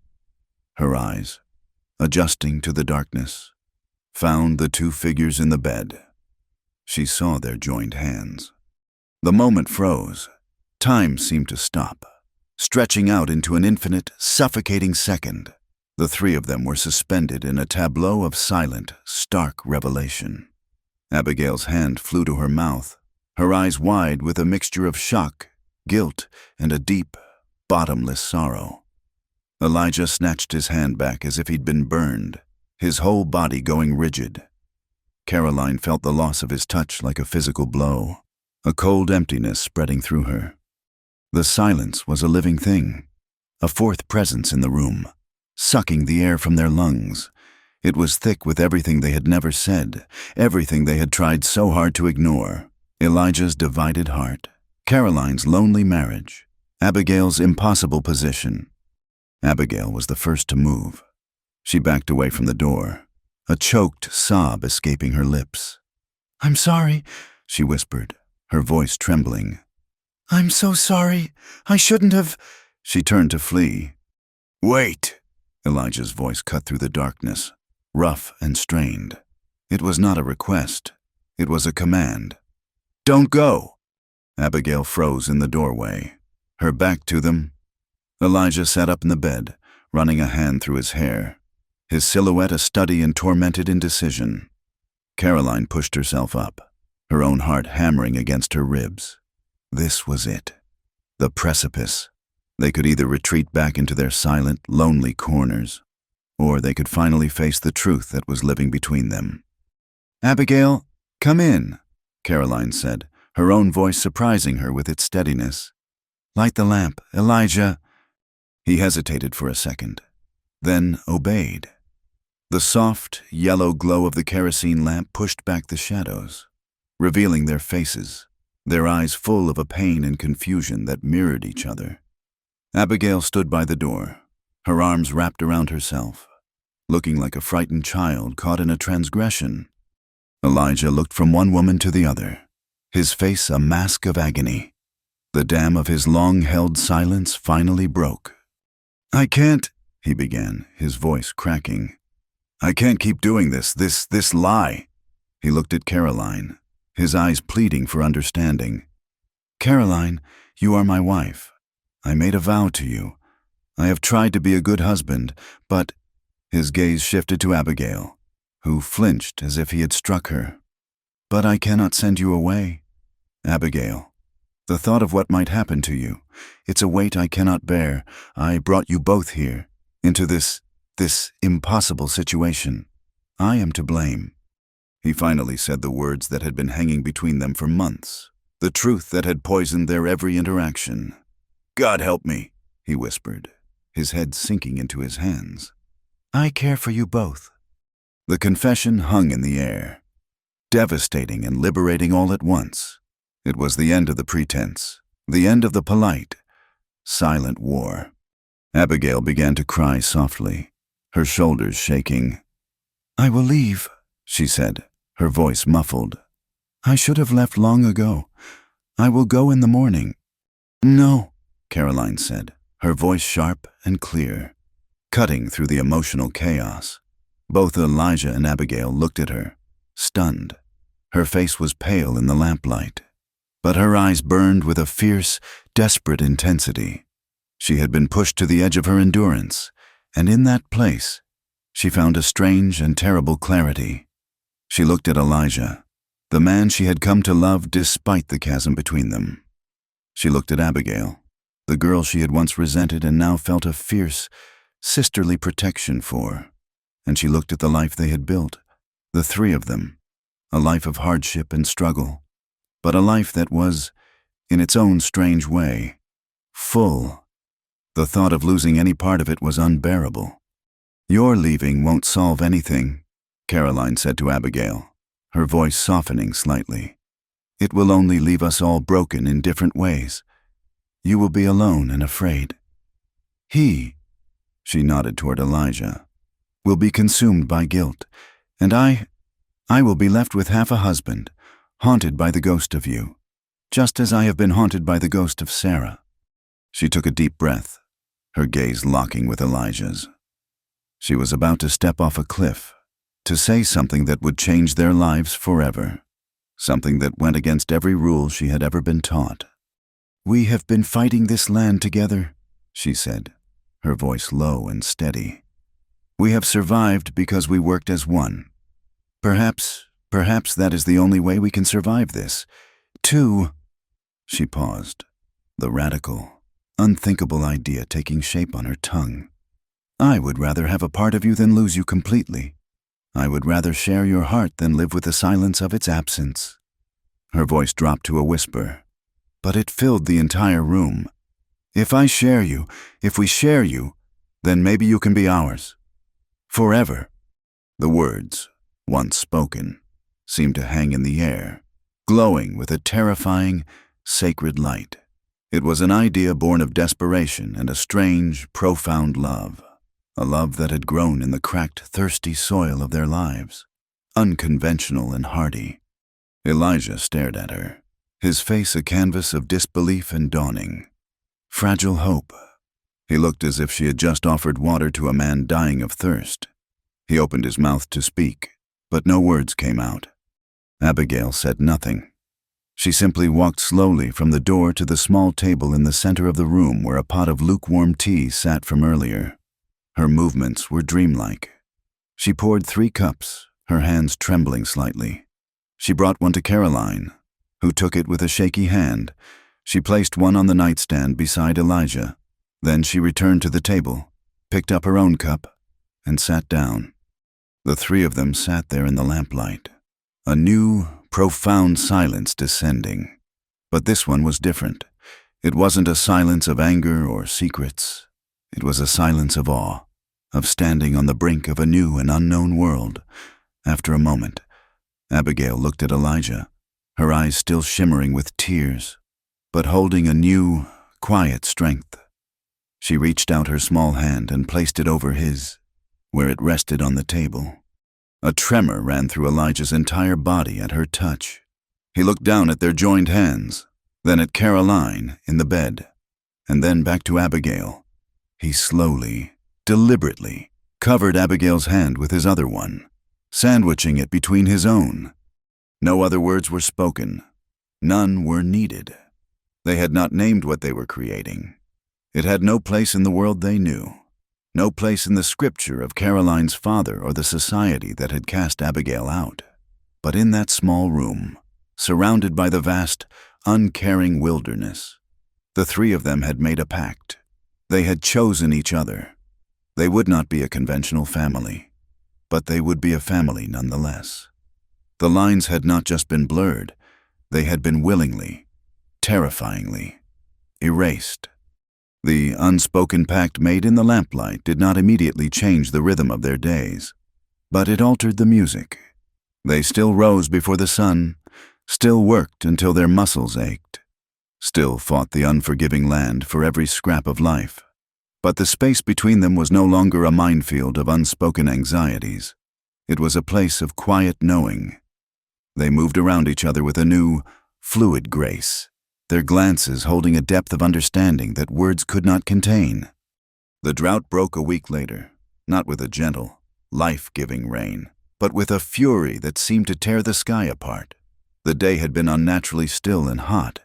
Her eyes, adjusting to the darkness, found the two figures in the bed. She saw their joined hands. The moment froze. Time seemed to stop, stretching out into an infinite, suffocating second. The three of them were suspended in a tableau of silent, stark revelation. Abigail's hand flew to her mouth, her eyes wide with a mixture of shock, guilt, and a deep, bottomless sorrow. Elijah snatched his hand back as if he'd been burned, his whole body going rigid. Caroline felt the loss of his touch like a physical blow, a cold emptiness spreading through her. The silence was a living thing, a fourth presence in the room, sucking the air from their lungs. It was thick with everything they had never said, everything they had tried so hard to ignore. Elijah's divided heart, Caroline's lonely marriage, Abigail's impossible position. Abigail was the first to move. She backed away from the door, a choked sob escaping her lips. "I'm sorry," she whispered, her voice trembling. "I'm so sorry. I shouldn't have—" She turned to flee. "Wait!" Elijah's voice cut through the darkness, rough and strained. It was not a request. It was a command. "Don't go!" Abigail froze in the doorway, her back to them, Elijah sat up in the bed, running a hand through his hair, his silhouette a study in tormented indecision. Caroline pushed herself up, her own heart hammering against her ribs. This was it. The precipice. They could either retreat back into their silent, lonely corners, or they could finally face the truth that was living between them. "Abigail, come in," Caroline said, her own voice surprising her with its steadiness. "Light the lamp, Elijah." He hesitated for a second, then obeyed. The soft, yellow glow of the kerosene lamp pushed back the shadows, revealing their faces, their eyes full of a pain and confusion that mirrored each other. Abigail stood by the door, her arms wrapped around herself, looking like a frightened child caught in a transgression. Elijah looked from one woman to the other, his face a mask of agony. The dam of his long-held silence finally broke. "I can't," he began, his voice cracking. "I can't keep doing this lie." He looked at Caroline, his eyes pleading for understanding. "Caroline, you are my wife. I made a vow to you. I have tried to be a good husband, but—" His gaze shifted to Abigail, who flinched as if he had struck her. "But I cannot send you away. Abigail, the thought of what might happen to you, it's a weight I cannot bear. I brought you both here, into this impossible situation. I am to blame." He finally said the words that had been hanging between them for months, the truth that had poisoned their every interaction. "God help me," he whispered, his head sinking into his hands. "I care for you both." The confession hung in the air, devastating and liberating all at once. It was the end of the pretense, the end of the polite, silent war. Abigail began to cry softly, her shoulders shaking. "I will leave," she said, her voice muffled. "I should have left long ago. I will go in the morning." "No," Caroline said, her voice sharp and clear, cutting through the emotional chaos. Both Elijah and Abigail looked at her, stunned. Her face was pale in the lamplight, but her eyes burned with a fierce, desperate intensity. She had been pushed to the edge of her endurance, and in that place, she found a strange and terrible clarity. She looked at Elijah, the man she had come to love despite the chasm between them. She looked at Abigail, the girl she had once resented and now felt a fierce, sisterly protection for. And she looked at the life they had built, the three of them, a life of hardship and struggle, but a life that was, in its own strange way, full. The thought of losing any part of it was unbearable. "Your leaving won't solve anything," Caroline said to Abigail, her voice softening slightly. "It will only leave us all broken in different ways. You will be alone and afraid. He," she nodded toward Elijah, "will be consumed by guilt, and I will be left with half a husband, haunted by the ghost of you, just as I have been haunted by the ghost of Sarah." She took a deep breath, her gaze locking with Elijah's. She was about to step off a cliff, to say something that would change their lives forever, something that went against every rule she had ever been taught. "We have been fighting this land together," she said, her voice low and steady. "We have survived because we worked as one. Perhaps that is the only way we can survive this. Two—" She paused, the radical, unthinkable idea taking shape on her tongue. "I would rather have a part of you than lose you completely. I would rather share your heart than live with the silence of its absence." Her voice dropped to a whisper, but it filled the entire room. If we share you, then maybe you can be ours. Forever." The words, once spoken, seemed to hang in the air, glowing with a terrifying, sacred light. It was an idea born of desperation and a strange, profound love, a love that had grown in the cracked, thirsty soil of their lives, unconventional and hardy. Elijah stared at her, his face a canvas of disbelief and dawning. Fragile hope. He looked as if she had just offered water to a man dying of thirst. He opened his mouth to speak, but no words came out. Abigail said nothing. She simply walked slowly from the door to the small table in the center of the room where a pot of lukewarm tea sat from earlier. Her movements were dreamlike. She poured 3 cups, her hands trembling slightly. She brought one to Caroline, who took it with a shaky hand. She placed one on the nightstand beside Elijah. Then she returned to the table, picked up her own cup, and sat down. The 3 of them sat there in the lamplight, a new, profound silence descending. But this one was different. It wasn't a silence of anger or secrets. It was a silence of awe, of standing on the brink of a new and unknown world. After a moment, Abigail looked at Elijah, her eyes still shimmering with tears, but holding a new, quiet strength. She reached out her small hand and placed it over his, where it rested on the table. A tremor ran through Elijah's entire body at her touch. He looked down at their joined hands, then at Caroline in the bed, and then back to Abigail. He slowly, deliberately, covered Abigail's hand with his other one, sandwiching it between his own. No other words were spoken. None were needed. They had not named what they were creating. It had no place in the world they knew, no place in the scripture of Caroline's father or the society that had cast Abigail out. But in that small room, surrounded by the vast, uncaring wilderness, the 3 of them had made a pact. They had chosen each other. They would not be a conventional family, but they would be a family nonetheless. The lines had not just been blurred, they had been willingly, terrifyingly, erased. The unspoken pact made in the lamplight did not immediately change the rhythm of their days, but it altered the music. They still rose before the sun, still worked until their muscles ached, still fought the unforgiving land for every scrap of life. But the space between them was no longer a minefield of unspoken anxieties. It was a place of quiet knowing. They moved around each other with a new, fluid grace, their glances holding a depth of understanding that words could not contain. The drought broke a week later, not with a gentle, life-giving rain, but with a fury that seemed to tear the sky apart. The day had been unnaturally still and hot,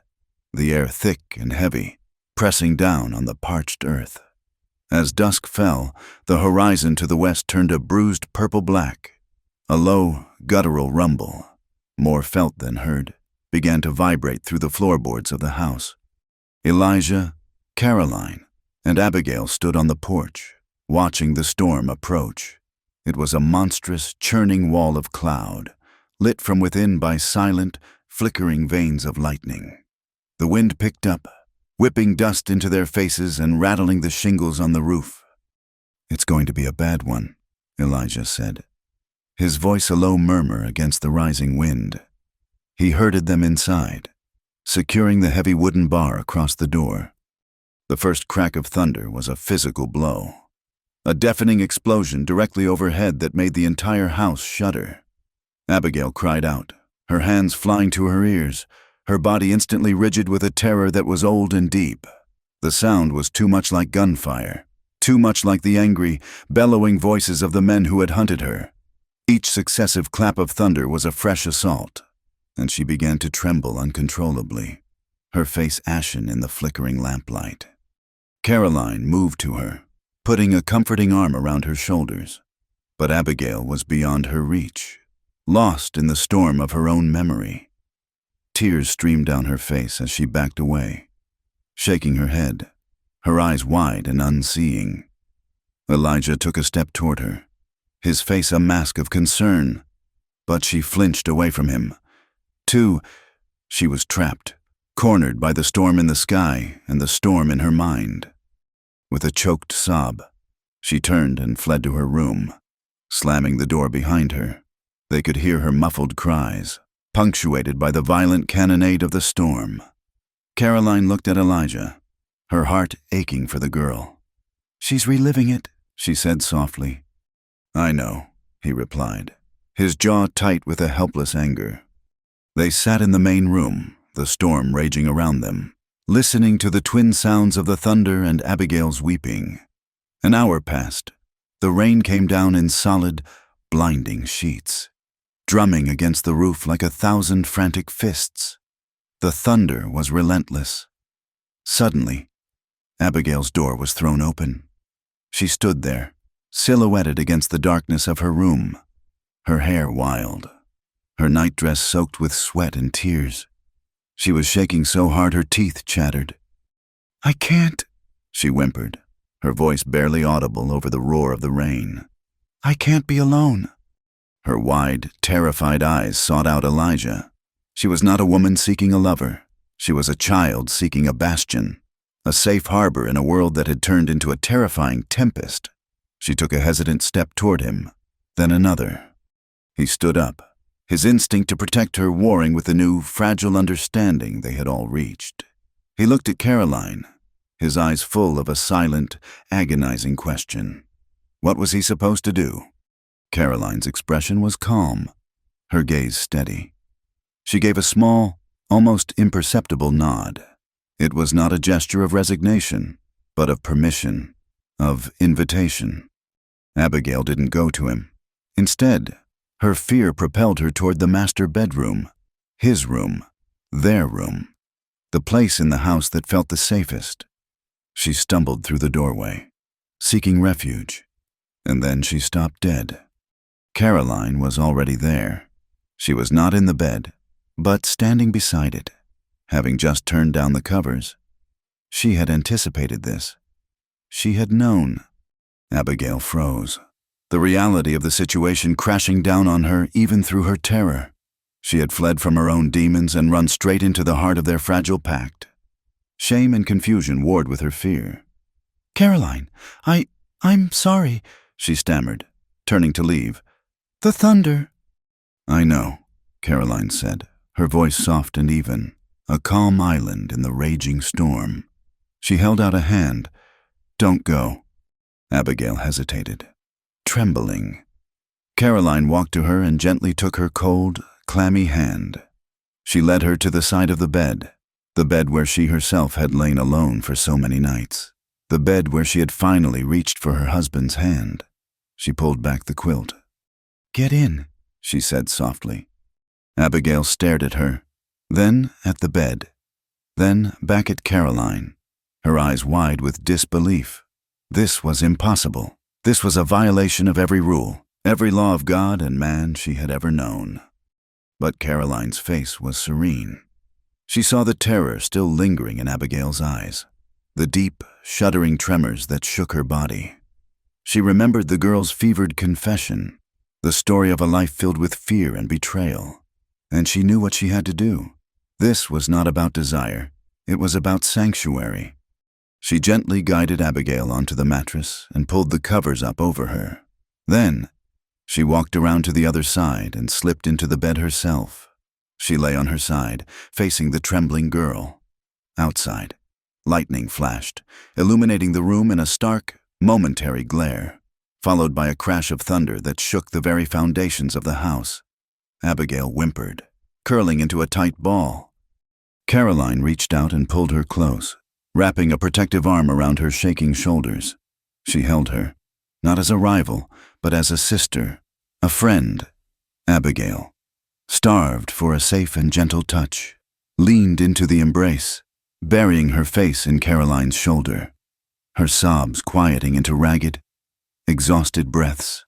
the air thick and heavy, pressing down on the parched earth. As dusk fell, the horizon to the west turned a bruised purple-black. A low, guttural rumble, more felt than heard, began to vibrate through the floorboards of the house. Elijah, Caroline, and Abigail stood on the porch, watching the storm approach. It was a monstrous, churning wall of cloud, lit from within by silent, flickering veins of lightning. The wind picked up, whipping dust into their faces and rattling the shingles on the roof. "It's going to be a bad one," Elijah said, his voice a low murmur against the rising wind. He herded them inside, securing the heavy wooden bar across the door. The first crack of thunder was a physical blow, a deafening explosion directly overhead that made the entire house shudder. Abigail cried out, her hands flying to her ears, her body instantly rigid with a terror that was old and deep. The sound was too much like gunfire, too much like the angry, bellowing voices of the men who had hunted her. Each successive clap of thunder was a fresh assault, and she began to tremble uncontrollably, her face ashen in the flickering lamplight. Caroline moved to her, putting a comforting arm around her shoulders, but Abigail was beyond her reach, lost in the storm of her own memory. Tears streamed down her face as she backed away, shaking her head, her eyes wide and unseeing. Elijah took a step toward her, his face a mask of concern, but she flinched away from him. Too, she was trapped, cornered by the storm in the sky and the storm in her mind. With a choked sob, she turned and fled to her room, slamming the door behind her. They could hear her muffled cries, punctuated by the violent cannonade of the storm. Caroline looked at Elijah, her heart aching for the girl. "She's reliving it," she said softly. "I know," he replied, his jaw tight with a helpless anger. They sat in the main room, the storm raging around them, listening to the twin sounds of the thunder and Abigail's weeping. An hour passed. The rain came down in solid, blinding sheets, drumming against the roof like 1,000 frantic fists. The thunder was relentless. Suddenly, Abigail's door was thrown open. She stood there, silhouetted against the darkness of her room, her hair wild, her nightdress soaked with sweat and tears. She was shaking so hard her teeth chattered. "I can't," she whimpered, her voice barely audible over the roar of the rain. "I can't be alone." Her wide, terrified eyes sought out Elijah. She was not a woman seeking a lover. She was a child seeking a bastion, a safe harbor in a world that had turned into a terrifying tempest. She took a hesitant step toward him, then another. He stood up, his instinct to protect her warring with the new, fragile understanding they had all reached. He looked at Caroline, his eyes full of a silent, agonizing question. What was he supposed to do? Caroline's expression was calm, her gaze steady. She gave a small, almost imperceptible nod. It was not a gesture of resignation, but of permission, of invitation. Abigail didn't go to him. Instead, her fear propelled her toward the master bedroom, his room, their room, the place in the house that felt the safest. She stumbled through the doorway, seeking refuge, and then she stopped dead. Caroline was already there. She was not in the bed, but standing beside it, having just turned down the covers. She had anticipated this. She had known. Abigail froze, the reality of the situation crashing down on her even through her terror. She had fled from her own demons and run straight into the heart of their fragile pact. Shame and confusion warred with her fear. "Caroline, I'm sorry," she stammered, turning to leave. "The thunder." "I know," Caroline said, her voice soft and even, a calm island in the raging storm. She held out a hand. "Don't go." Abigail hesitated, trembling. Caroline walked to her and gently took her cold, clammy hand. She led her to the side of the bed where she herself had lain alone for so many nights, the bed where she had finally reached for her husband's hand. She pulled back the quilt. "Get in," she said softly. Abigail stared at her, then at the bed, then back at Caroline, her eyes wide with disbelief. This was impossible. This was a violation of every rule, every law of God and man she had ever known. But Caroline's face was serene. She saw the terror still lingering in Abigail's eyes, the deep, shuddering tremors that shook her body. She remembered the girl's fevered confession, the story of a life filled with fear and betrayal, and she knew what she had to do. This was not about desire. It was about sanctuary. She gently guided Abigail onto the mattress and pulled the covers up over her. Then, she walked around to the other side and slipped into the bed herself. She lay on her side, facing the trembling girl. Outside, lightning flashed, illuminating the room in a stark, momentary glare, followed by a crash of thunder that shook the very foundations of the house. Abigail whimpered, curling into a tight ball. Caroline reached out and pulled her close, wrapping a protective arm around her shaking shoulders. She held her, not as a rival, but as a sister, a friend. Abigail, starved for a safe and gentle touch, leaned into the embrace, burying her face in Caroline's shoulder, her sobs quieting into ragged, exhausted breaths.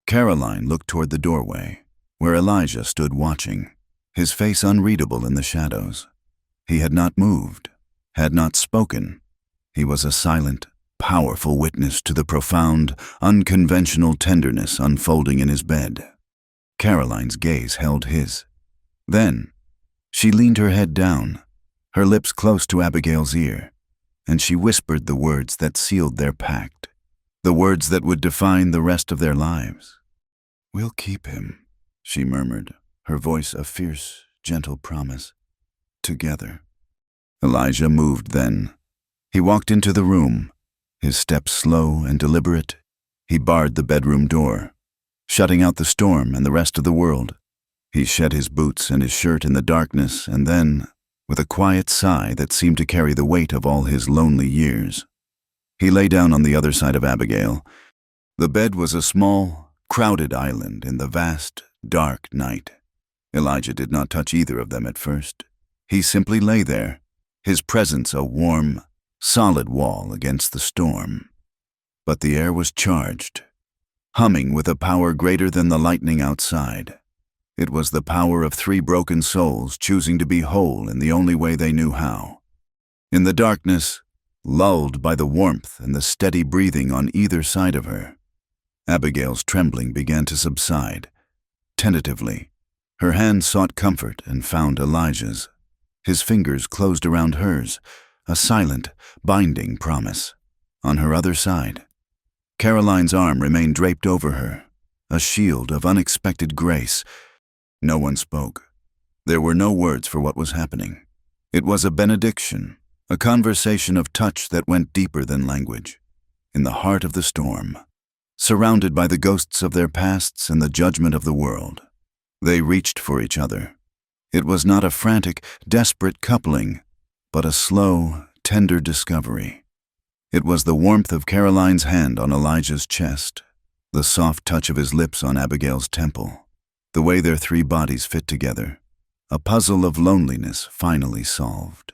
Caroline looked toward the doorway, where Elijah stood watching, his face unreadable in the shadows. He had not moved, had not spoken. He was a silent, powerful witness to the profound, unconventional tenderness unfolding in his bed. Caroline's gaze held his. Then, she leaned her head down, her lips close to Abigail's ear, and she whispered the words that sealed their pact, the words that would define the rest of their lives. "We'll keep him," she murmured, her voice a fierce, gentle promise. "Together." Elijah moved then. He walked into the room, his steps slow and deliberate. He barred the bedroom door, shutting out the storm and the rest of the world. He shed his boots and his shirt in the darkness, and then, with a quiet sigh that seemed to carry the weight of all his lonely years, he lay down on the other side of Abigail. The bed was a small, crowded island in the vast, dark night. Elijah did not touch either of them at first. He simply lay there, his presence a warm, solid wall against the storm. But the air was charged, humming with a power greater than the lightning outside. It was the power of three broken souls choosing to be whole in the only way they knew how. In the darkness, lulled by the warmth and the steady breathing on either side of her, Abigail's trembling began to subside. Tentatively, her hand sought comfort and found Elijah's. His fingers closed around hers, a silent, binding promise. On her other side, Caroline's arm remained draped over her, a shield of unexpected grace. No one spoke. There were no words for what was happening. It was a benediction, a conversation of touch that went deeper than language. In the heart of the storm, surrounded by the ghosts of their pasts and the judgment of the world, they reached for each other. It was not a frantic, desperate coupling, but a slow, tender discovery. It was the warmth of Caroline's hand on Elijah's chest, the soft touch of his lips on Abigail's temple, the way their three bodies fit together, a puzzle of loneliness finally solved.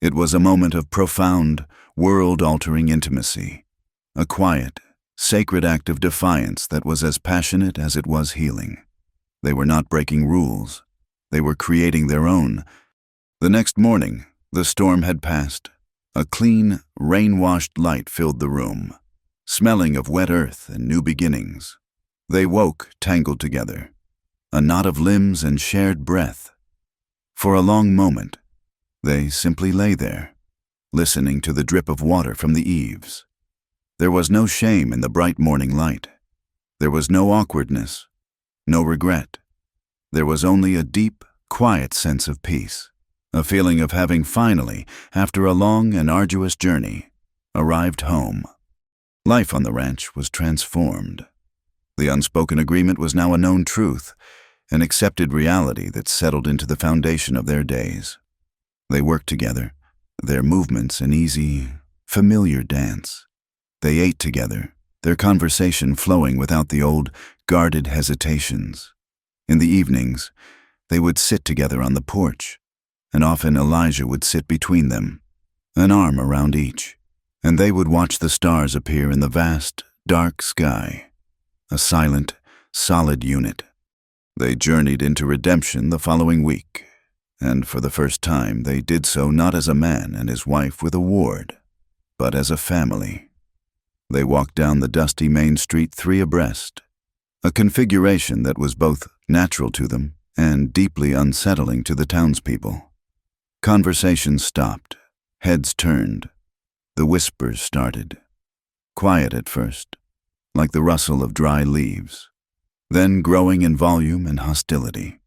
It was a moment of profound, world-altering intimacy, a quiet, sacred act of defiance that was as passionate as it was healing. They were not breaking rules. They were creating their own. The next morning, the storm had passed. A clean, rain-washed light filled the room, smelling of wet earth and new beginnings. They woke, tangled together, a knot of limbs and shared breath. For a long moment, they simply lay there, listening to the drip of water from the eaves. There was no shame in the bright morning light. There was no awkwardness, no regret. There was only a deep, quiet sense of peace, a feeling of having finally, after a long and arduous journey, arrived home. Life on the ranch was transformed. The unspoken agreement was now a known truth, an accepted reality that settled into the foundation of their days. They worked together, their movements an easy, familiar dance. They ate together, their conversation flowing without the old, guarded hesitations. In the evenings, they would sit together on the porch, and often Elijah would sit between them, an arm around each, and they would watch the stars appear in the vast, dark sky, a silent, solid unit. They journeyed into redemption the following week, and for the first time they did so not as a man and his wife with a ward, but as a family. They walked down the dusty main street three abreast, a configuration that was both natural to them and deeply unsettling to the townspeople. Conversations stopped, heads turned, the whispers started. Quiet at first, like the rustle of dry leaves, then growing in volume and hostility.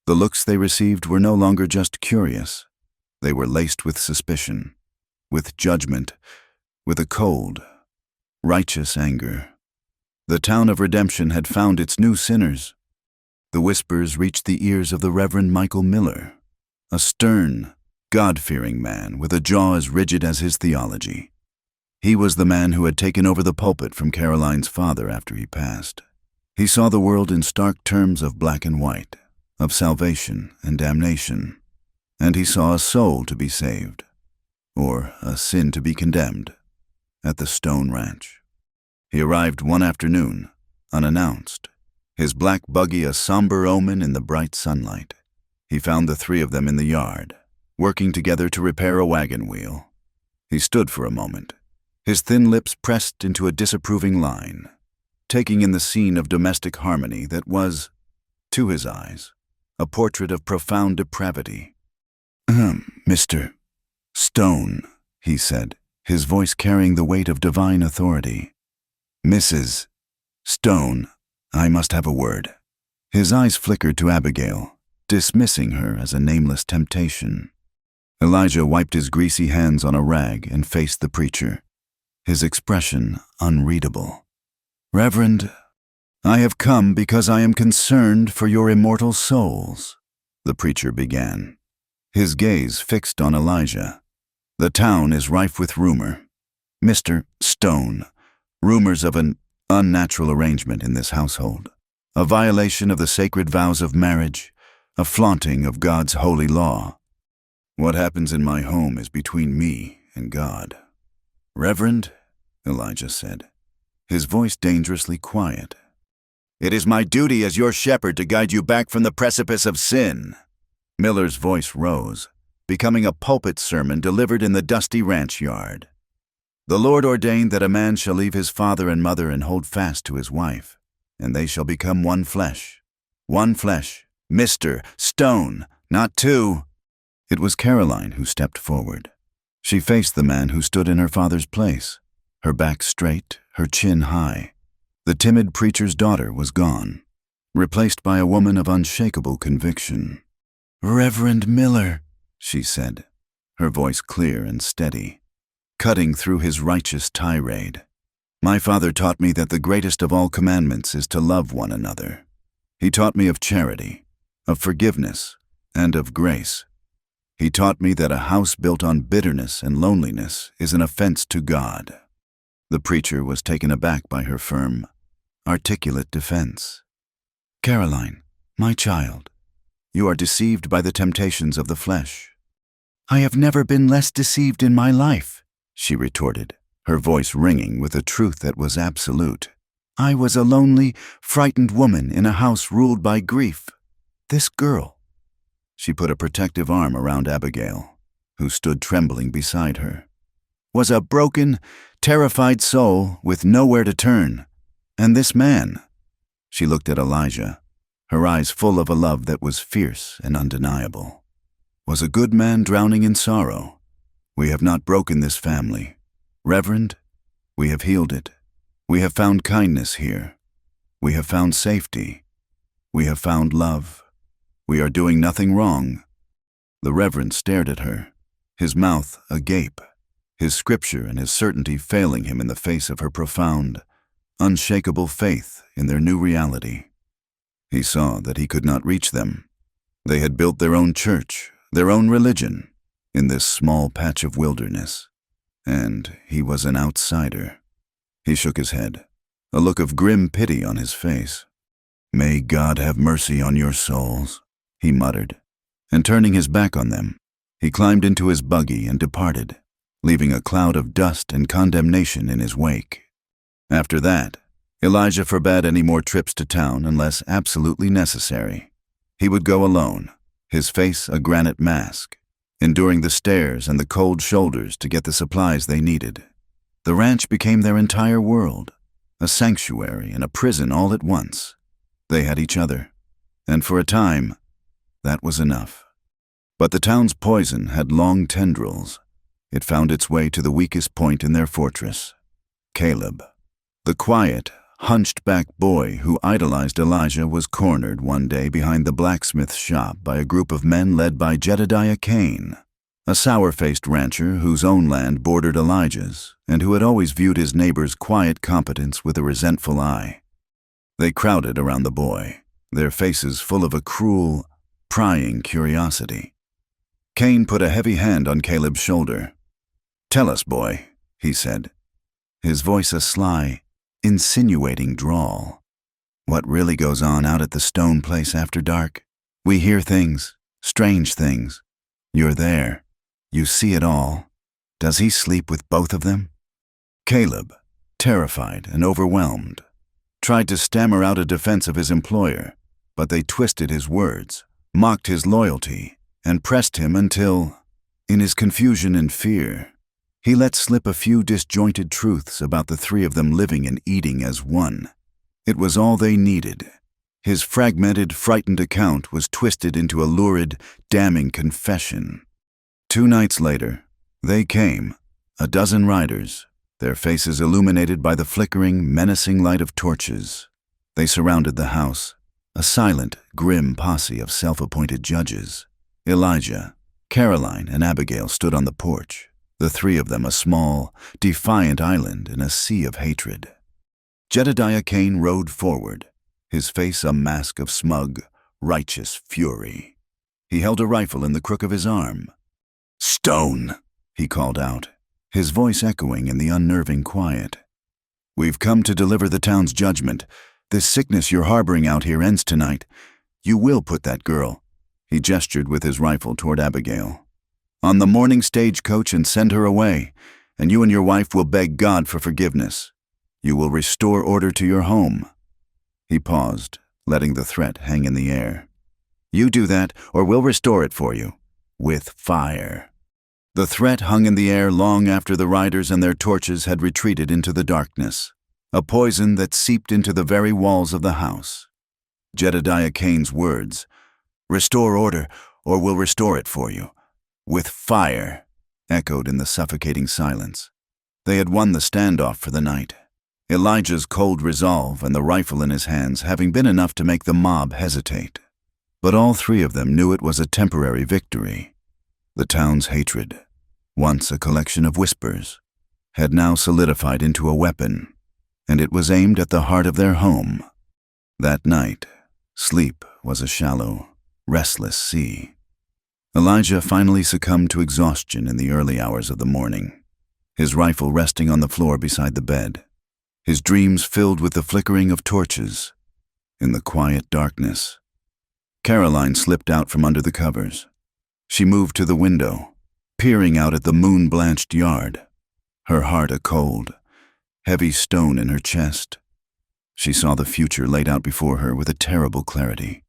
The looks they received were no longer just curious. They were laced with suspicion, with judgment, with a cold, righteous anger. The town of redemption had found its new sinners. The whispers reached the ears of the Reverend Michael Miller, a stern, God-fearing man with a jaw as rigid as his theology. He was the man who had taken over the pulpit from Caroline's father after he passed. He saw the world in stark terms of black and white, of salvation and damnation, and he saw a soul to be saved, or a sin to be condemned, at the Stone Ranch. He arrived one afternoon, unannounced, his black buggy a somber omen in the bright sunlight. He found the three of them in the yard, working together to repair a wagon wheel. He stood for a moment, his thin lips pressed into a disapproving line, taking in the scene of domestic harmony that was, to his eyes, a portrait of profound depravity. Mr. Stone, he said, his voice carrying the weight of divine authority. Mrs. Stone, I must have a word. His eyes flickered to Abigail, dismissing her as a nameless temptation. Elijah wiped his greasy hands on a rag and faced the preacher, his expression unreadable. Reverend, I have come because I am concerned for your immortal souls, the preacher began, his gaze fixed on Elijah. The town is rife with rumor. Mr. Stone, rumors of an unnatural arrangement in this household, a violation of the sacred vows of marriage, a flaunting of God's holy law. What happens in my home is between me and God. Reverend, Elijah said, his voice dangerously quiet. It is my duty as your shepherd to guide you back from the precipice of sin. Miller's voice rose, becoming a pulpit sermon delivered in the dusty ranch yard. The Lord ordained that a man shall leave his father and mother and hold fast to his wife, and they shall become one flesh. One flesh, Mr. Stone, not two. It was Caroline who stepped forward. She faced the man who stood in her father's place, her back straight, her chin high. The timid preacher's daughter was gone, replaced by a woman of unshakable conviction. Reverend Miller, she said, her voice clear and steady, cutting through his righteous tirade. My father taught me that the greatest of all commandments is to love one another. He taught me of charity, of forgiveness, and of grace. He taught me that a house built on bitterness and loneliness is an offense to God. The preacher was taken aback by her firm, articulate defense. Caroline, my child, you are deceived by the temptations of the flesh. I have never been less deceived in my life, she retorted, her voice ringing with a truth that was absolute. I was a lonely, frightened woman in a house ruled by grief. This girl. She put a protective arm around Abigail, who stood trembling beside her, was a broken, terrified soul with nowhere to turn. And this man, she looked at Elijah, her eyes full of a love that was fierce and undeniable, was a good man drowning in sorrow. We have not broken this family. Reverend, we have healed it. We have found kindness here. We have found safety. We have found love. We are doing nothing wrong. The Reverend stared at her, his mouth agape, his scripture and his certainty failing him in the face of her profound, unshakable faith in their new reality. He saw that he could not reach them. They had built their own church, their own religion, in this small patch of wilderness, and he was an outsider. He shook his head, a look of grim pity on his face. May God have mercy on your souls, he muttered, and turning his back on them, he climbed into his buggy and departed, leaving a cloud of dust and condemnation in his wake. After that, Elijah forbade any more trips to town unless absolutely necessary. He would go alone, his face a granite mask, enduring the stares and the cold shoulders to get the supplies they needed. The ranch became their entire world, a sanctuary and a prison all at once. They had each other, and for a time, that was enough. But the town's poison had long tendrils. It found its way to the weakest point in their fortress, Caleb. The quiet, hunched-back boy who idolized Elijah was cornered one day behind the blacksmith's shop by a group of men led by Jedediah Cain, a sour-faced rancher whose own land bordered Elijah's and who had always viewed his neighbor's quiet competence with a resentful eye. They crowded around the boy, their faces full of a cruel, prying curiosity. Cain put a heavy hand on Caleb's shoulder. "Tell us, boy," he said, his voice a sly, insinuating drawl. "What really goes on out at the stone place after dark? We hear things, strange things. You're there. You see it all. Does he sleep with both of them?" Caleb, terrified and overwhelmed, tried to stammer out a defense of his employer, but they twisted his words, mocked his loyalty, and pressed him until, in his confusion and fear, he let slip a few disjointed truths about the three of them living and eating as one. It was all they needed. His fragmented, frightened account was twisted into a lurid, damning confession. 2 nights later, they came, a dozen riders, their faces illuminated by the flickering, menacing light of torches. They surrounded the house, a silent, grim posse of self-appointed judges. Elijah, Caroline, and Abigail stood on the porch, the three of them a small, defiant island in a sea of hatred. Jedediah Cain rode forward, his face a mask of smug, righteous fury. He held a rifle in the crook of his arm. "Stone," he called out, his voice echoing in the unnerving quiet. "We've come to deliver the town's judgment. This sickness you're harboring out here ends tonight. You will put that girl." He gestured with his rifle toward Abigail. on the morning stagecoach and send her away, and you and your wife will beg God for forgiveness. You will restore order to your home." He paused, letting the threat hang in the air. "You do that, or we'll restore it for you. With fire." The threat hung in the air long after the riders and their torches had retreated into the darkness, a poison that seeped into the very walls of the house. Jedediah Cain's words, "Restore order, or we'll restore it for you. With fire," echoed in the suffocating silence. They had won the standoff for the night. Elijah's cold resolve and the rifle in his hands having been enough to make the mob hesitate. But all three of them knew it was a temporary victory. The town's hatred, once a collection of whispers, had now solidified into a weapon, and it was aimed at the heart of their home. That night, sleep was a shallow, restless sea. Elijah finally succumbed to exhaustion in the early hours of the morning, his rifle resting on the floor beside the bed, his dreams filled with the flickering of torches. In the quiet darkness, Caroline slipped out from under the covers. She moved to the window, peering out at the moon-blanched yard, her heart a cold, heavy stone in her chest. She saw the future laid out before her with a terrible clarity,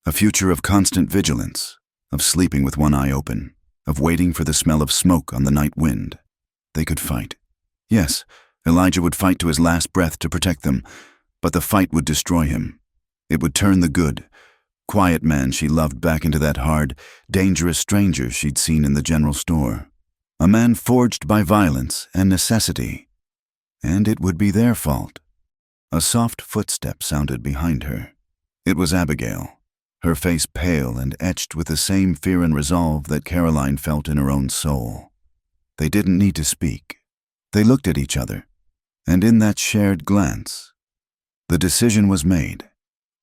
a future of constant vigilance, of sleeping with one eye open, of waiting for the smell of smoke on the night wind. They could fight. Yes, Elijah would fight to his last breath to protect them, but the fight would destroy him. It would turn the good, quiet man she loved back into that hard, dangerous stranger she'd seen in the general store. A man forged by violence and necessity. And it would be their fault. A soft footstep sounded behind her. It was Abigail, her face pale and etched with the same fear and resolve that Caroline felt in her own soul. They didn't need to speak. They looked at each other, and in that shared glance, the decision was made.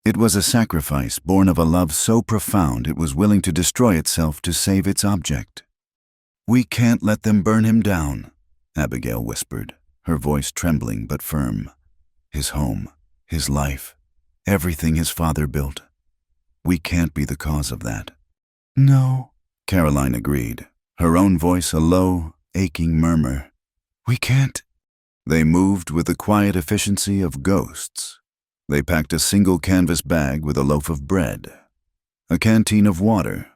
It was a sacrifice born of a love so profound it was willing to destroy itself to save its object. "We can't let them burn him down," Abigail whispered, her voice trembling but firm. "His home, his life, everything his father built. We can't be the cause of that." "No," Caroline agreed, her own voice a low, aching murmur. "We can't." They moved with the quiet efficiency of ghosts. They packed a single canvas bag with a loaf of bread, a canteen of water,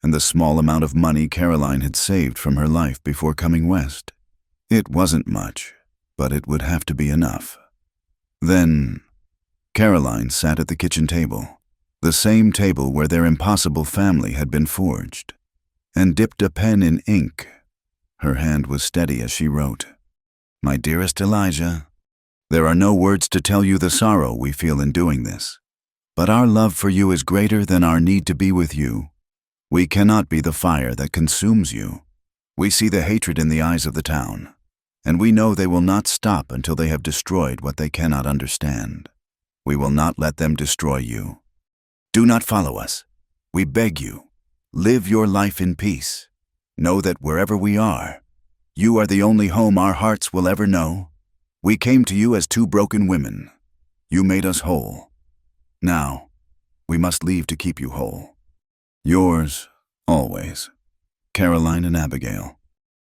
and the small amount of money Caroline had saved from her life before coming west. It wasn't much, but it would have to be enough. Then, Caroline sat at the kitchen table, the same table where their impossible family had been forged, and dipped a pen in ink. Her hand was steady as she wrote, "My dearest Elijah, there are no words to tell you the sorrow we feel in doing this, but our love for you is greater than our need to be with you. We cannot be the fire that consumes you. We see the hatred in the eyes of the town, and we know they will not stop until they have destroyed what they cannot understand. We will not let them destroy you. Do not follow us. We beg you. Live your life in peace. Know that wherever we are, you are the only home our hearts will ever know. We came to you as two broken women. You made us whole. Now, we must leave to keep you whole. Yours, always, Caroline and Abigail."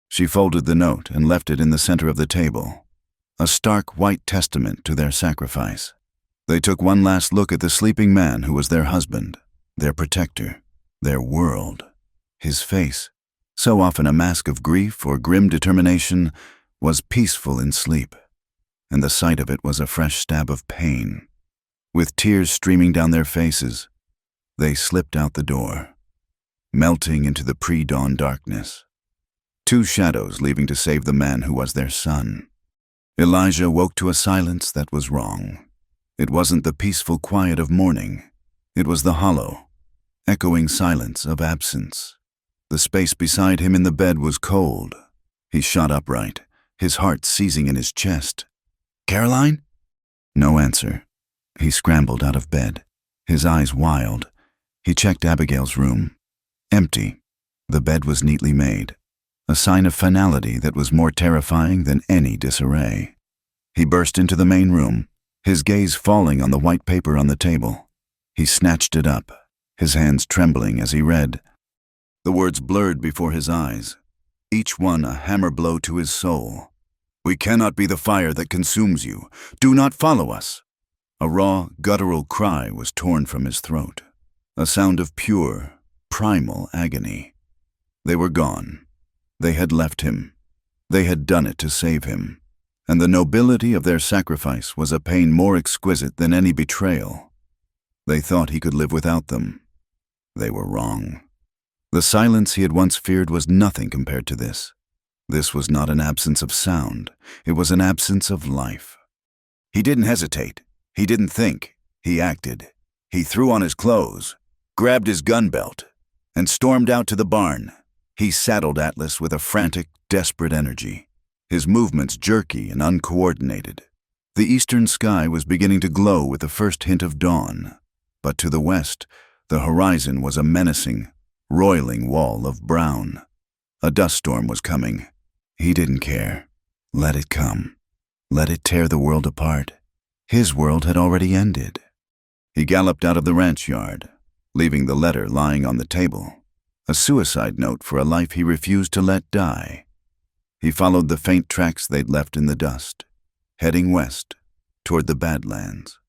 She folded the note and left it in the center of the table, a stark white testament to their sacrifice. They took one last look at the sleeping man who was their husband, their protector, their world. His face, so often a mask of grief or grim determination, was peaceful in sleep, and the sight of it was a fresh stab of pain. With tears streaming down their faces, they slipped out the door, melting into the pre-dawn darkness. Two shadows leaving to save the man who was their son. Elijah woke to a silence that was wrong. It wasn't the peaceful quiet of morning. It was the hollow, echoing silence of absence. The space beside him in the bed was cold. He shot upright, his heart seizing in his chest. "Caroline?" No answer. He scrambled out of bed, his eyes wild. He checked Abigail's room. Empty. The bed was neatly made, a sign of finality that was more terrifying than any disarray. He burst into the main room, his gaze falling on the white paper on the table. He snatched it up, his hands trembling as he read, The words blurred before his eyes, each one a hammer blow to his soul. "We cannot be the fire that consumes you. Do not follow us." A raw, guttural cry was torn from his throat, a sound of pure, primal agony. They were gone. They had left him. They had done it to save him. And the nobility of their sacrifice was a pain more exquisite than any betrayal. They thought he could live without them. They were wrong. The silence he had once feared was nothing compared to this. This was not an absence of sound. It was an absence of life. He didn't hesitate. He didn't think. He acted. He threw on his clothes, grabbed his gun belt, and stormed out to the barn. He saddled Atlas with a frantic, desperate energy, his movements jerky and uncoordinated. The eastern sky was beginning to glow with the first hint of dawn, but to the west, the horizon was a menacing, roiling wall of brown. A dust storm was coming. He didn't care. Let it come. Let it tear the world apart. His world had already ended. He galloped out of the ranch yard, leaving the letter lying on the table, a suicide note for a life he refused to let die. He followed the faint tracks they'd left in the dust, heading west, toward the Badlands,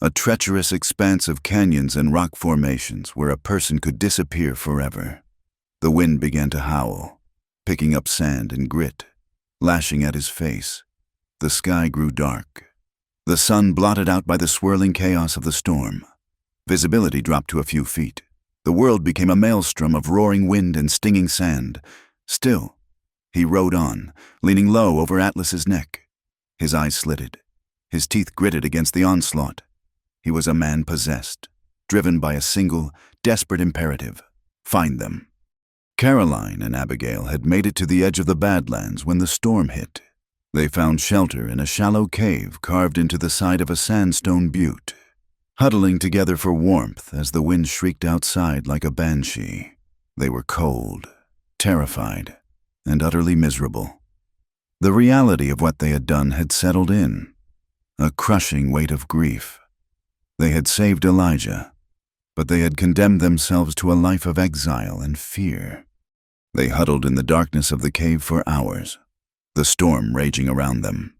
a treacherous expanse of canyons and rock formations where a person could disappear forever. The wind began to howl, picking up sand and grit, lashing at his face. The sky grew dark, the sun blotted out by the swirling chaos of the storm. Visibility dropped to a few feet. The world became a maelstrom of roaring wind and stinging sand. Still, he rode on, leaning low over Atlas's neck. His eyes slitted, his teeth gritted against the onslaught. He was a man possessed, driven by a single, desperate imperative: find them. Caroline and Abigail had made it to the edge of the Badlands when the storm hit. They found shelter in a shallow cave carved into the side of a sandstone butte, huddling together for warmth as the wind shrieked outside like a banshee. They were cold, terrified, and utterly miserable. The reality of what they had done had settled in, a crushing weight of grief. They had saved Elijah, but they had condemned themselves to a life of exile and fear. They huddled in the darkness of the cave for hours, the storm raging around them.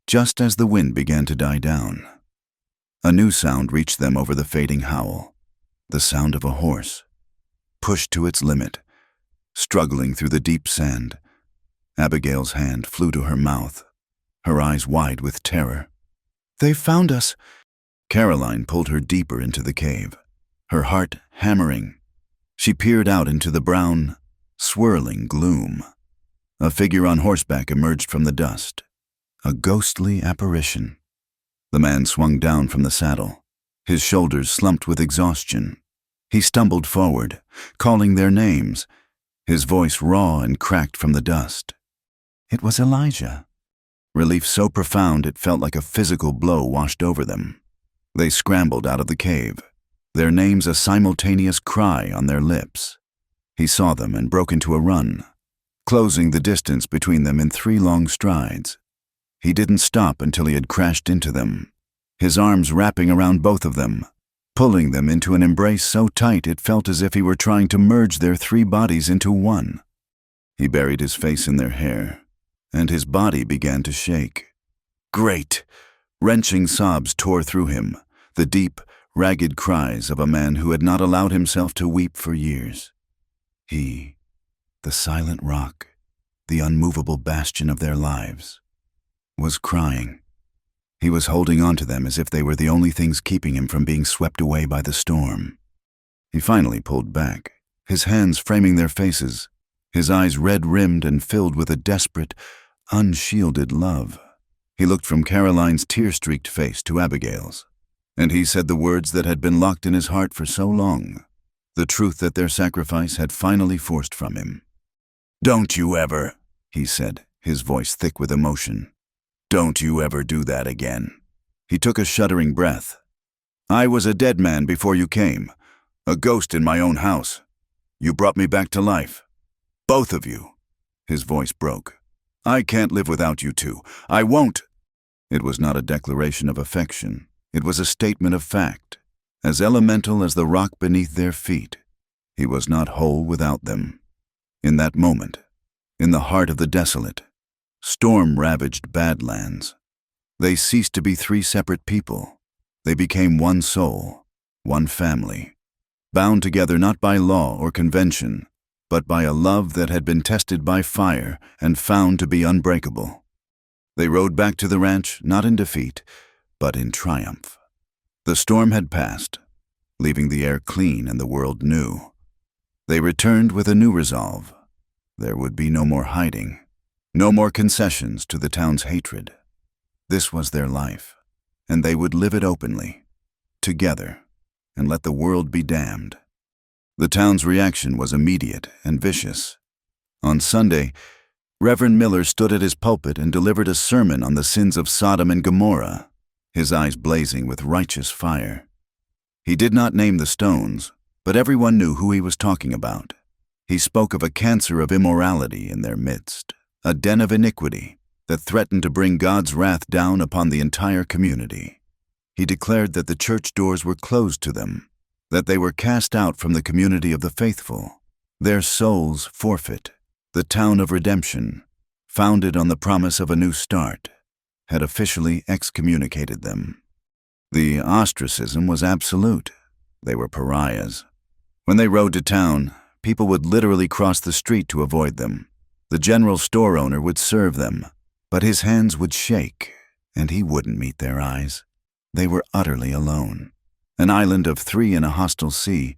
Just as the wind began to die down, a new sound reached them over the fading howl, the sound of a horse, pushed to its limit, struggling through the deep sand. Abigail's hand flew to her mouth, her eyes wide with terror. "They've found us!" Caroline pulled her deeper into the cave, her heart hammering. She peered out into the brown, swirling gloom. A figure on horseback emerged from the dust, a ghostly apparition. The man swung down from the saddle, his shoulders slumped with exhaustion. He stumbled forward, calling their names, his voice raw and cracked from the dust. It was Elijah. Relief so profound it felt like a physical blow washed over them. They scrambled out of the cave, their names a simultaneous cry on their lips. He saw them and broke into a run, closing the distance between them in 3 long strides. He didn't stop until he had crashed into them, his arms wrapping around both of them, pulling them into an embrace so tight it felt as if he were trying to merge their 3 bodies into one. He buried his face in their hair, and his body began to shake. Great! Wrenching sobs tore through him, the deep, ragged cries of a man who had not allowed himself to weep for years. He, the silent rock, the unmovable bastion of their lives, was crying. He was holding on to them as if they were the only things keeping him from being swept away by the storm. He finally pulled back, his hands framing their faces, his eyes red-rimmed and filled with a desperate, unshielded love. He looked from Caroline's tear-streaked face to Abigail's, and he said the words that had been locked in his heart for so long, the truth that their sacrifice had finally forced from him. "Don't you ever," he said, his voice thick with emotion. "Don't you ever do that again." He took a shuddering breath. "I was a dead man before you came, a ghost in my own house. You brought me back to life. Both of you." His voice broke. "I can't live without you two. I won't." It was not a declaration of affection. It was a statement of fact, as elemental as the rock beneath their feet. He was not whole without them. In that moment, in the heart of the desolate, storm-ravaged Badlands, they ceased to be three separate people. They became one soul, one family, bound together not by law or convention, but by a love that had been tested by fire and found to be unbreakable. They rode back to the ranch not in defeat, but in triumph. The storm had passed, leaving the air clean and the world new. They returned with a new resolve. There would be no more hiding, no more concessions to the town's hatred. This was their life, and they would live it openly, together, and let the world be damned. The town's reaction was immediate and vicious. On Sunday, Reverend Miller stood at his pulpit and delivered a sermon on the sins of Sodom and Gomorrah, his eyes blazing with righteous fire. He did not name the stones, but everyone knew who he was talking about. He spoke of a cancer of immorality in their midst, a den of iniquity that threatened to bring God's wrath down upon the entire community. He declared that the church doors were closed to them, that they were cast out from the community of the faithful, their souls forfeit. The town of redemption, founded on the promise of a new start, had officially excommunicated them. The ostracism was absolute. They were pariahs. When they rode to town, people would literally cross the street to avoid them. The general store owner would serve them, but his hands would shake, and he wouldn't meet their eyes. They were utterly alone, an island of three in a hostile sea.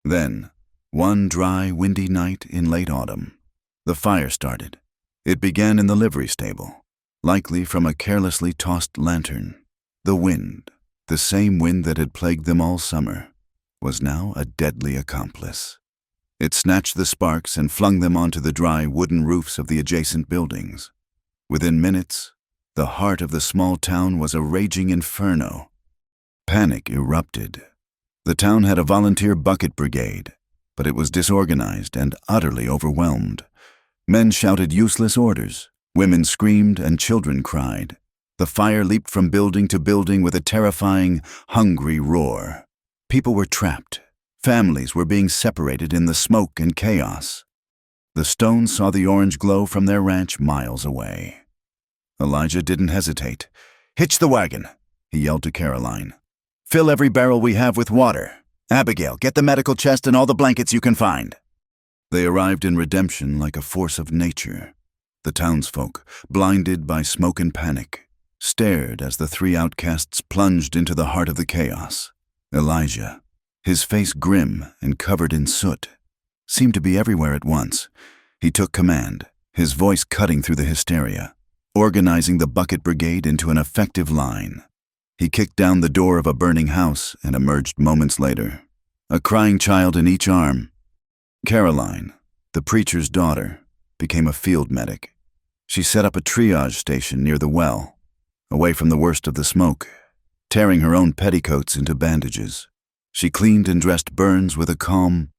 Then, one dry, windy night in late autumn, the fire started. It began in the livery stable, likely from a carelessly tossed lantern. The wind, the same wind that had plagued them all summer, was now a deadly accomplice. It snatched the sparks and flung them onto the dry wooden roofs of the adjacent buildings. Within minutes, the heart of the small town was a raging inferno. Panic erupted. The town had a volunteer bucket brigade, but it was disorganized and utterly overwhelmed. Men shouted useless orders, women screamed, and children cried. The fire leaped from building to building with a terrifying, hungry roar. People were trapped. Families were being separated in the smoke and chaos. The Stones saw the orange glow from their ranch miles away. Elijah didn't hesitate. "Hitch the wagon," he yelled to Caroline. "Fill every barrel we have with water. Abigail, get the medical chest and all the blankets you can find." They arrived in redemption like a force of nature. The townsfolk, blinded by smoke and panic, stared as the three outcasts plunged into the heart of the chaos. Elijah, his face grim and covered in soot, seemed to be everywhere at once. He took command, his voice cutting through the hysteria, organizing the bucket brigade into an effective line. He kicked down the door of a burning house and emerged moments later, a crying child in each arm. Caroline, the preacher's daughter, became a field medic. She set up a triage station near the well, away from the worst of the smoke, tearing her own petticoats into bandages. She cleaned and dressed burns with a calm,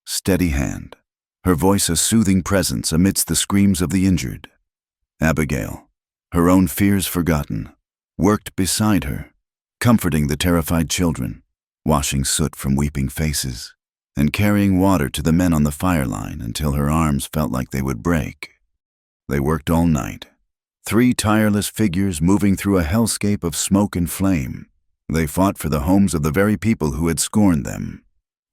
steady hand, her voice a soothing presence amidst the screams of the injured. Abigail, her own fears forgotten, worked beside her, comforting the terrified children, washing soot from weeping faces, and carrying water to the men on the fire line until her arms felt like they would break. They worked all night, three tireless figures moving through a hellscape of smoke and flame. They fought for the homes of the very people who had scorned them,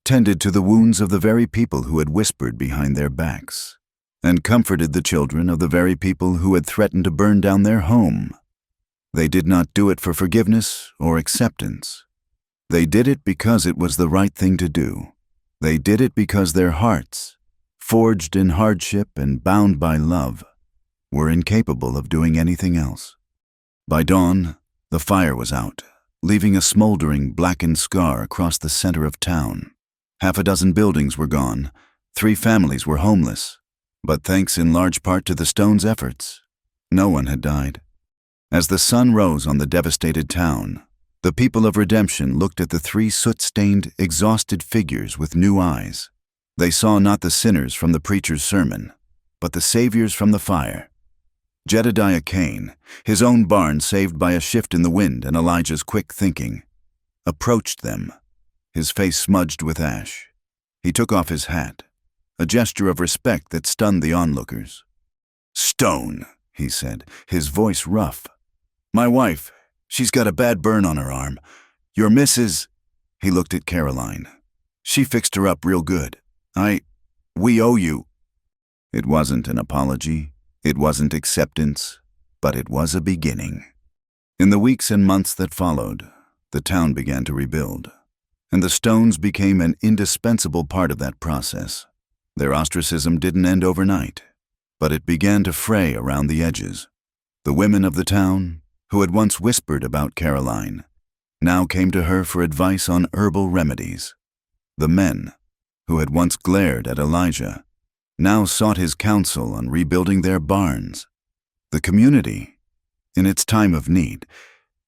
tended to the wounds of the very people who had whispered behind their backs, and comforted the children of the very people who had threatened to burn down their home. They did not do it for forgiveness or acceptance. They did it because it was the right thing to do. They did it because their hearts, forged in hardship and bound by love, were incapable of doing anything else. By dawn, the fire was out, leaving a smoldering, blackened scar across the center of town. Half a dozen buildings were gone. 3 families were homeless. But thanks in large part to the Stones' efforts, no one had died. As the sun rose on the devastated town, the people of redemption looked at the 3 soot-stained, exhausted figures with new eyes. They saw not the sinners from the preacher's sermon, but the saviors from the fire. Jedediah Kane, his own barn saved by a shift in the wind and Elijah's quick thinking, approached them, his face smudged with ash. He took off his hat, a gesture of respect that stunned the onlookers. "Stone," he said, his voice rough. "My wife, she's got a bad burn on her arm. Your missus—" He looked at Caroline. "She fixed her up real good. We owe you." It wasn't an apology, it wasn't acceptance, but it was a beginning. In the weeks and months that followed, the town began to rebuild, and the Stones became an indispensable part of that process. Their ostracism didn't end overnight, but it began to fray around the edges. The women of the town, who had once whispered about Caroline, now came to her for advice on herbal remedies. The men, who had once glared at Elijah, now sought his counsel on rebuilding their barns. The community, in its time of need,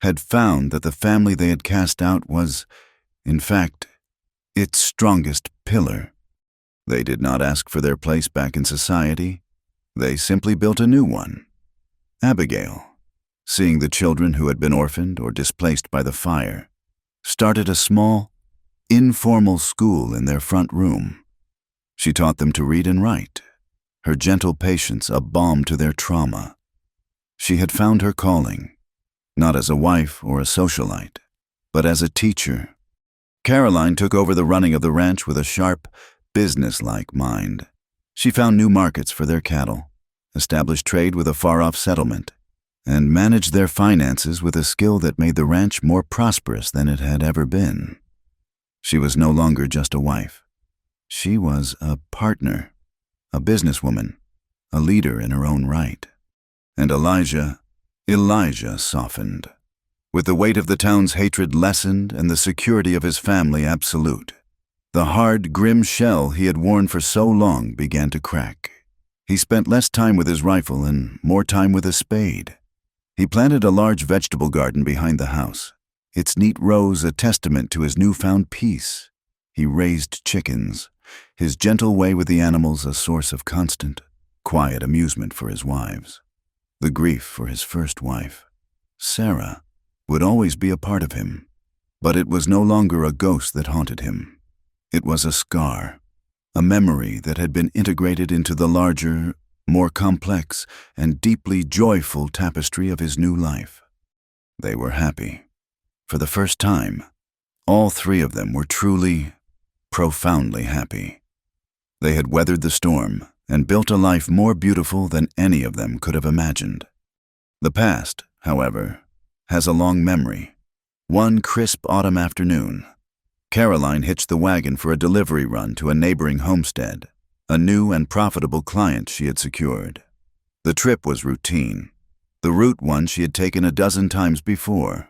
had found that the family they had cast out was, in fact, its strongest pillar. They did not ask for their place back in society. They simply built a new one. Abigail, seeing the children who had been orphaned or displaced by the fire, started a small, informal school in their front room. She taught them to read and write, her gentle patience a balm to their trauma. She had found her calling, not as a wife or a socialite, but as a teacher. Caroline took over the running of the ranch with a sharp, business-like mind. She found new markets for their cattle, established trade with a far-off settlement, and managed their finances with a skill that made the ranch more prosperous than it had ever been. She was no longer just a wife. She was a partner, a businesswoman, a leader in her own right. And Elijah softened. With the weight of the town's hatred lessened and the security of his family absolute, the hard, grim shell he had worn for so long began to crack. He spent less time with his rifle and more time with a spade. He planted a large vegetable garden behind the house, its neat rows a testament to his newfound peace. He raised chickens, his gentle way with the animals a source of constant, quiet amusement for his wives. The grief for his first wife, Sarah, would always be a part of him, but it was no longer a ghost that haunted him. It was a scar, a memory that had been integrated into the larger, more complex, and deeply joyful tapestry of his new life. They were happy. For the first time, all three of them were truly, profoundly happy. They had weathered the storm and built a life more beautiful than any of them could have imagined. The past, however, has a long memory. One crisp autumn afternoon, Caroline hitched the wagon for a delivery run to a neighboring homestead, a new and profitable client she had secured. The trip was routine, the route one she had taken a dozen times before.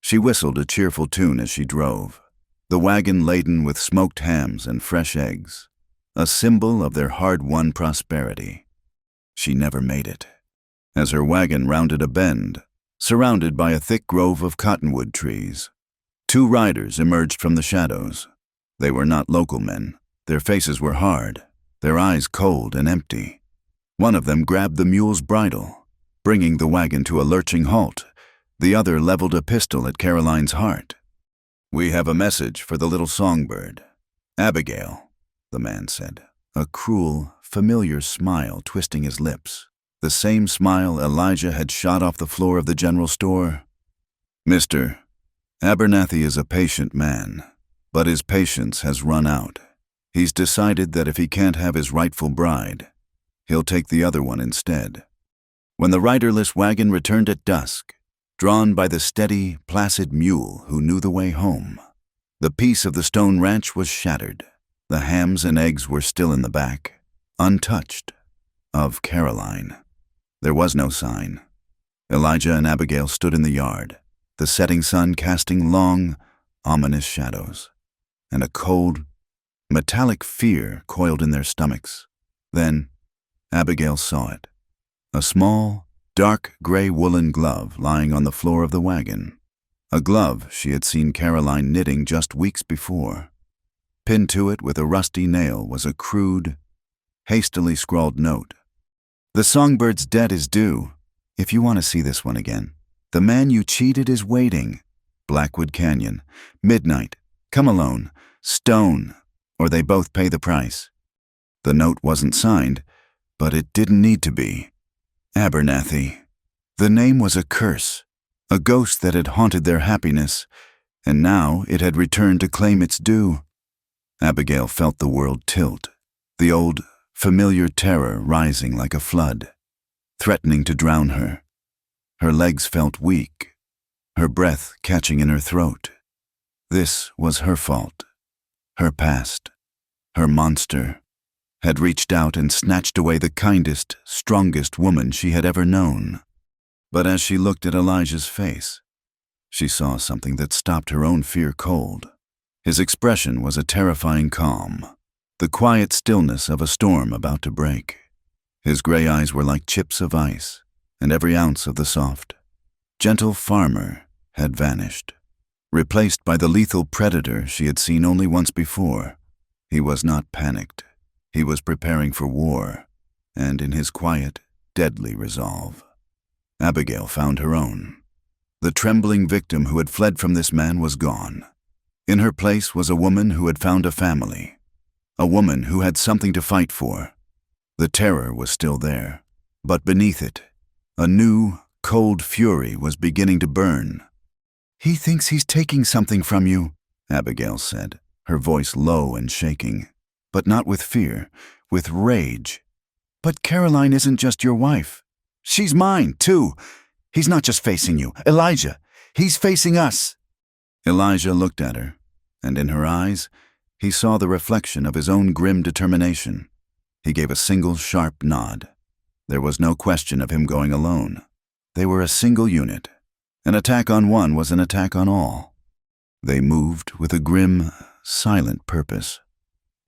She whistled a cheerful tune as she drove, the wagon laden with smoked hams and fresh eggs, a symbol of their hard-won prosperity. She never made it. As her wagon rounded a bend, surrounded by a thick grove of cottonwood trees, two riders emerged from the shadows. They were not local men. Their faces were hard, their eyes cold and empty. One of them grabbed the mule's bridle, bringing the wagon to a lurching halt. The other leveled a pistol at Caroline's heart. "We have a message for the little songbird, Abigail," the man said, a cruel, familiar smile twisting his lips, the same smile Elijah had shot off the floor of the general store. "Mr. Abernathy is a patient man, but his patience has run out. He's decided that if he can't have his rightful bride, he'll take the other one instead." When the riderless wagon returned at dusk, drawn by the steady, placid mule who knew the way home, the peace of the stone ranch was shattered. The hams and eggs were still in the back, untouched, of Caroline. There was no sign. Elijah and Abigail stood in the yard, the setting sun casting long, ominous shadows, and a cold, metallic fear coiled in their stomachs. Then Abigail saw it. A small, dark gray woolen glove lying on the floor of the wagon. A glove she had seen Caroline knitting just weeks before. Pinned to it with a rusty nail was a crude, hastily scrawled note. "The songbird's debt is due, if you want to see this one again. The man you cheated is waiting. Blackwood Canyon. Midnight. Come alone. Stone. or they both pay the price. The note wasn't signed, but it didn't need to be. Abernathy. The name was a curse, a ghost that had haunted their happiness, and now it had returned to claim its due. Abigail felt the world tilt, the old, familiar terror rising like a flood, threatening to drown her. Her legs felt weak, her breath catching in her throat. This was her fault. Her past, her monster, had reached out and snatched away the kindest, strongest woman she had ever known. But as she looked at Elijah's face, she saw something that stopped her own fear cold. His expression was a terrifying calm, the quiet stillness of a storm about to break. His gray eyes were like chips of ice, and every ounce of the soft, gentle farmer had vanished, replaced by the lethal predator she had seen only once before. He was not panicked. He was preparing for war, and in his quiet, deadly resolve. Abigail found her own. The trembling victim who had fled from this man was gone. In her place was a woman who had found a family, a woman who had something to fight for. The terror was still there, but beneath it, a new, cold fury was beginning to burn. "He thinks he's taking something from you," Abigail said, her voice low and shaking, but not with fear, with rage. "But Caroline isn't just your wife. She's mine, too. He's not just facing you, Elijah. He's facing us." Elijah looked at her, and in her eyes, he saw the reflection of his own grim determination. He gave a single sharp nod. There was no question of him going alone. They were a single unit. An attack on one was an attack on all. They moved with a grim, silent purpose.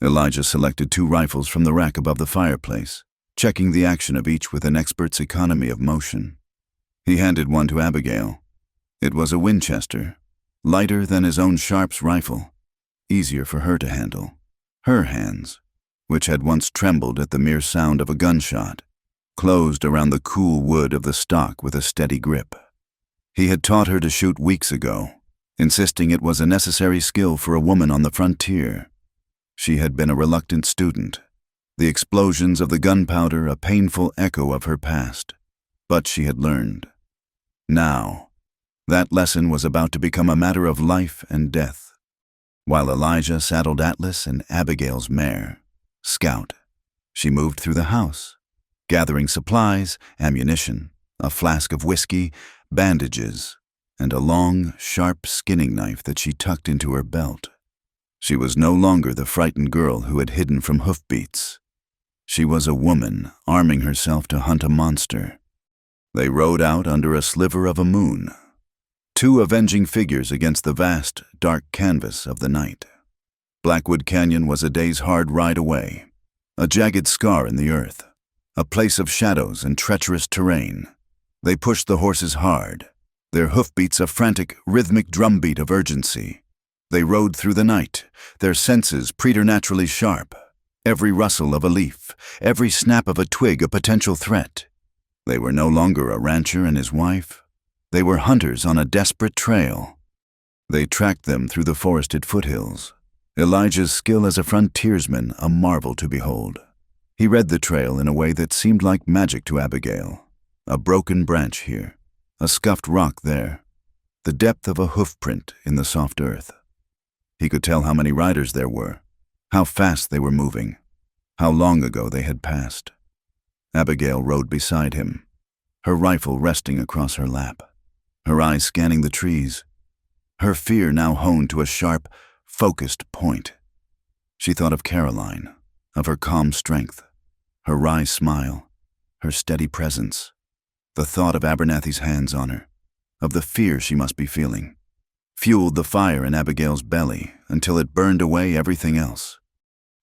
Elijah selected 2 rifles from the rack above the fireplace, checking the action of each with an expert's economy of motion. He handed one to Abigail. It was a Winchester, lighter than his own Sharp's rifle, easier for her to handle. Her hands, which had once trembled at the mere sound of a gunshot, closed around the cool wood of the stock with a steady grip. He had taught her to shoot weeks ago, insisting it was a necessary skill for a woman on the frontier. She had been a reluctant student, the explosions of the gunpowder a painful echo of her past, but she had learned. Now, that lesson was about to become a matter of life and death. While Elijah saddled Atlas and Abigail's mare, Scout, she moved through the house, gathering supplies, ammunition, a flask of whiskey, bandages, and a long, sharp skinning knife that she tucked into her belt. She was no longer the frightened girl who had hidden from hoofbeats. She was a woman arming herself to hunt a monster. They rode out under a sliver of a moon, 2 avenging figures against the vast, dark canvas of the night. Blackwood Canyon was a day's hard ride away, a jagged scar in the earth, a place of shadows and treacherous terrain. They pushed the horses hard, their hoofbeats a frantic, rhythmic drumbeat of urgency. They rode through the night, their senses preternaturally sharp, every rustle of a leaf, every snap of a twig a potential threat. They were no longer a rancher and his wife. They were hunters on a desperate trail. They tracked them through the forested foothills, Elijah's skill as a frontiersman a marvel to behold. He read the trail in a way that seemed like magic to Abigail. A broken branch here, a scuffed rock there, the depth of a hoofprint in the soft earth. He could tell how many riders there were, how fast they were moving, how long ago they had passed. Abigail rode beside him, her rifle resting across her lap, her eyes scanning the trees, her fear now honed to a sharp, focused point. She thought of Caroline, of her calm strength, her wry smile, her steady presence. The thought of Abernathy's hands on her, of the fear she must be feeling, fueled the fire in Abigail's belly until it burned away everything else.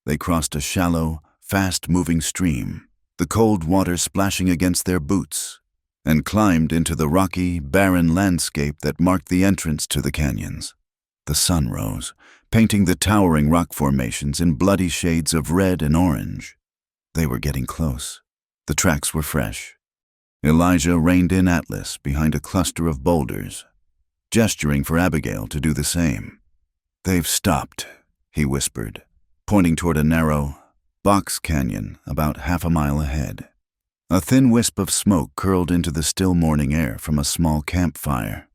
They crossed a shallow, fast-moving stream, the cold water splashing against their boots, and climbed into the rocky, barren landscape that marked the entrance to the canyons. The sun rose, painting the towering rock formations in bloody shades of red and orange. They were getting close. The tracks were fresh. Elijah reined in Atlas behind a cluster of boulders, gesturing for Abigail to do the same. "They've stopped," he whispered, pointing toward a narrow, box canyon about half a mile ahead. A thin wisp of smoke curled into the still morning air from a small campfire.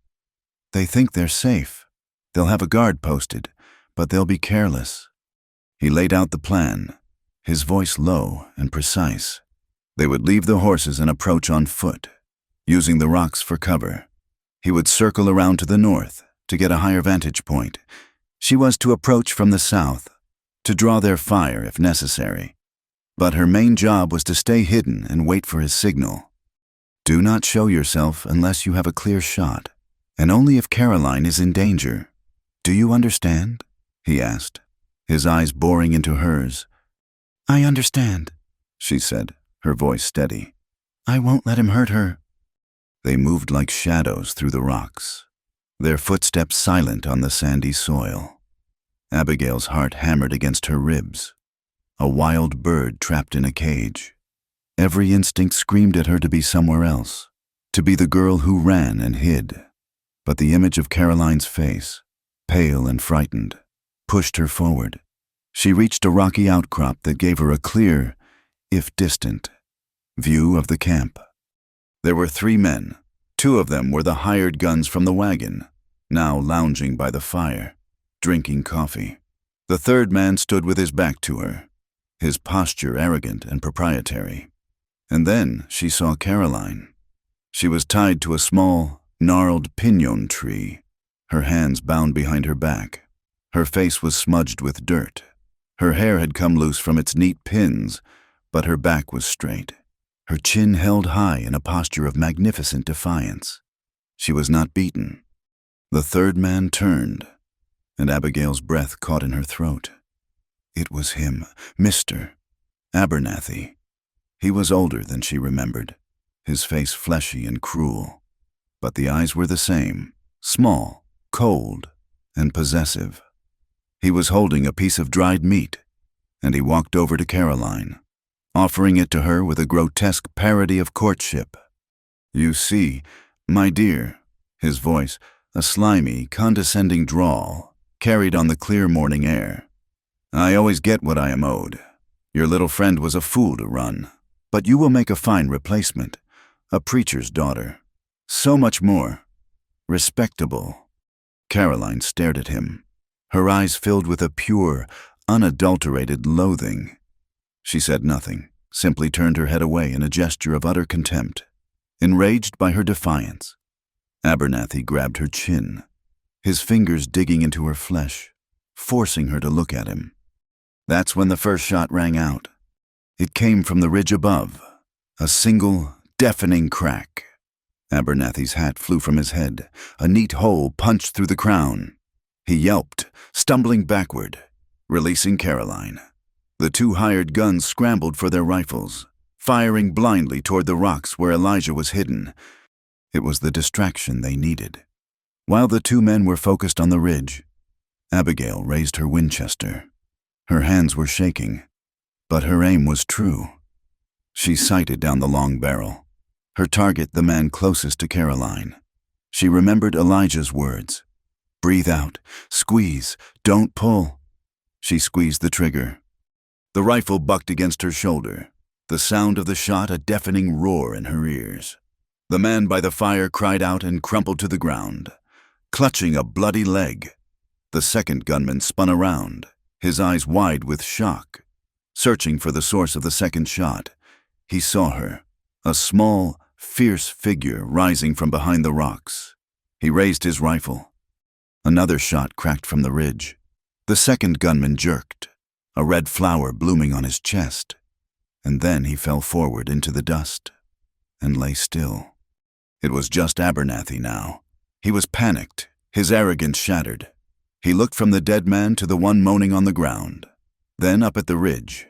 They think they're safe. They'll have a guard posted, but they'll be careless. He laid out the plan, his voice low and precise. They would leave the horses and approach on foot, using the rocks for cover. He would circle around to the north to get a higher vantage point. She was to approach from the south, to draw their fire if necessary. But her main job was to stay hidden and wait for his signal. Do not show yourself unless you have a clear shot, and only if Caroline is in danger. Do you understand? He asked, his eyes boring into hers. I understand, she said, her voice steady. I won't let him hurt her. They moved like shadows through the rocks, their footsteps silent on the sandy soil. Abigail's heart hammered against her ribs. A wild bird trapped in a cage. Every instinct screamed at her to be somewhere else, to be the girl who ran and hid. But the image of Caroline's face, pale and frightened, pushed her forward. She reached a rocky outcrop that gave her a clear, if distant, view of the camp. There were 3 men. 2 of them were the hired guns from the wagon, now lounging by the fire, drinking coffee. The 3rd man stood with his back to her, his posture arrogant and proprietary. And then she saw Caroline. She was tied to a small, gnarled piñon tree, her hands bound behind her back. Her face was smudged with dirt. Her hair had come loose from its neat pins, but her back was straight, her chin held high in a posture of magnificent defiance. She was not beaten. The 3rd man turned, and Abigail's breath caught in her throat. It was him, Mr. Abernathy. He was older than she remembered, his face fleshy and cruel. But the eyes were the same, small, cold, and possessive. He was holding a piece of dried meat, and he walked over to Caroline, offering it to her with a grotesque parody of courtship. You see, my dear, his voice, a slimy, condescending drawl, carried on the clear morning air. I always get what I am owed. Your little friend was a fool to run, but you will make a fine replacement, a preacher's daughter. So much more. Respectable. Caroline stared at him, her eyes filled with a pure, unadulterated loathing. She said nothing, simply turned her head away in a gesture of utter contempt. Enraged by her defiance, Abernathy grabbed her chin, his fingers digging into her flesh, forcing her to look at him. That's when the first shot rang out. It came from the ridge above, a single, deafening crack. Abernathy's hat flew from his head, a neat hole punched through the crown. He yelped, stumbling backward, releasing Caroline. The 2 hired guns scrambled for their rifles, firing blindly toward the rocks where Elijah was hidden. It was the distraction they needed. While the 2 men were focused on the ridge, Abigail raised her Winchester. Her hands were shaking, but her aim was true. She sighted down the long barrel, her target the man closest to Caroline. She remembered Elijah's words. Breathe out, squeeze, don't pull. She squeezed the trigger. The rifle bucked against her shoulder, the sound of the shot a deafening roar in her ears. The man by the fire cried out and crumpled to the ground, clutching a bloody leg. The 2nd gunman spun around, his eyes wide with shock. Searching for the source of the 2nd shot, he saw her, a small, fierce figure rising from behind the rocks. He raised his rifle. Another shot cracked from the ridge. The 2nd gunman jerked, a red flower blooming on his chest, and then he fell forward into the dust and lay still. It was just Abernathy now. He was panicked, his arrogance shattered. He looked from the dead man to the one moaning on the ground, then up at the ridge,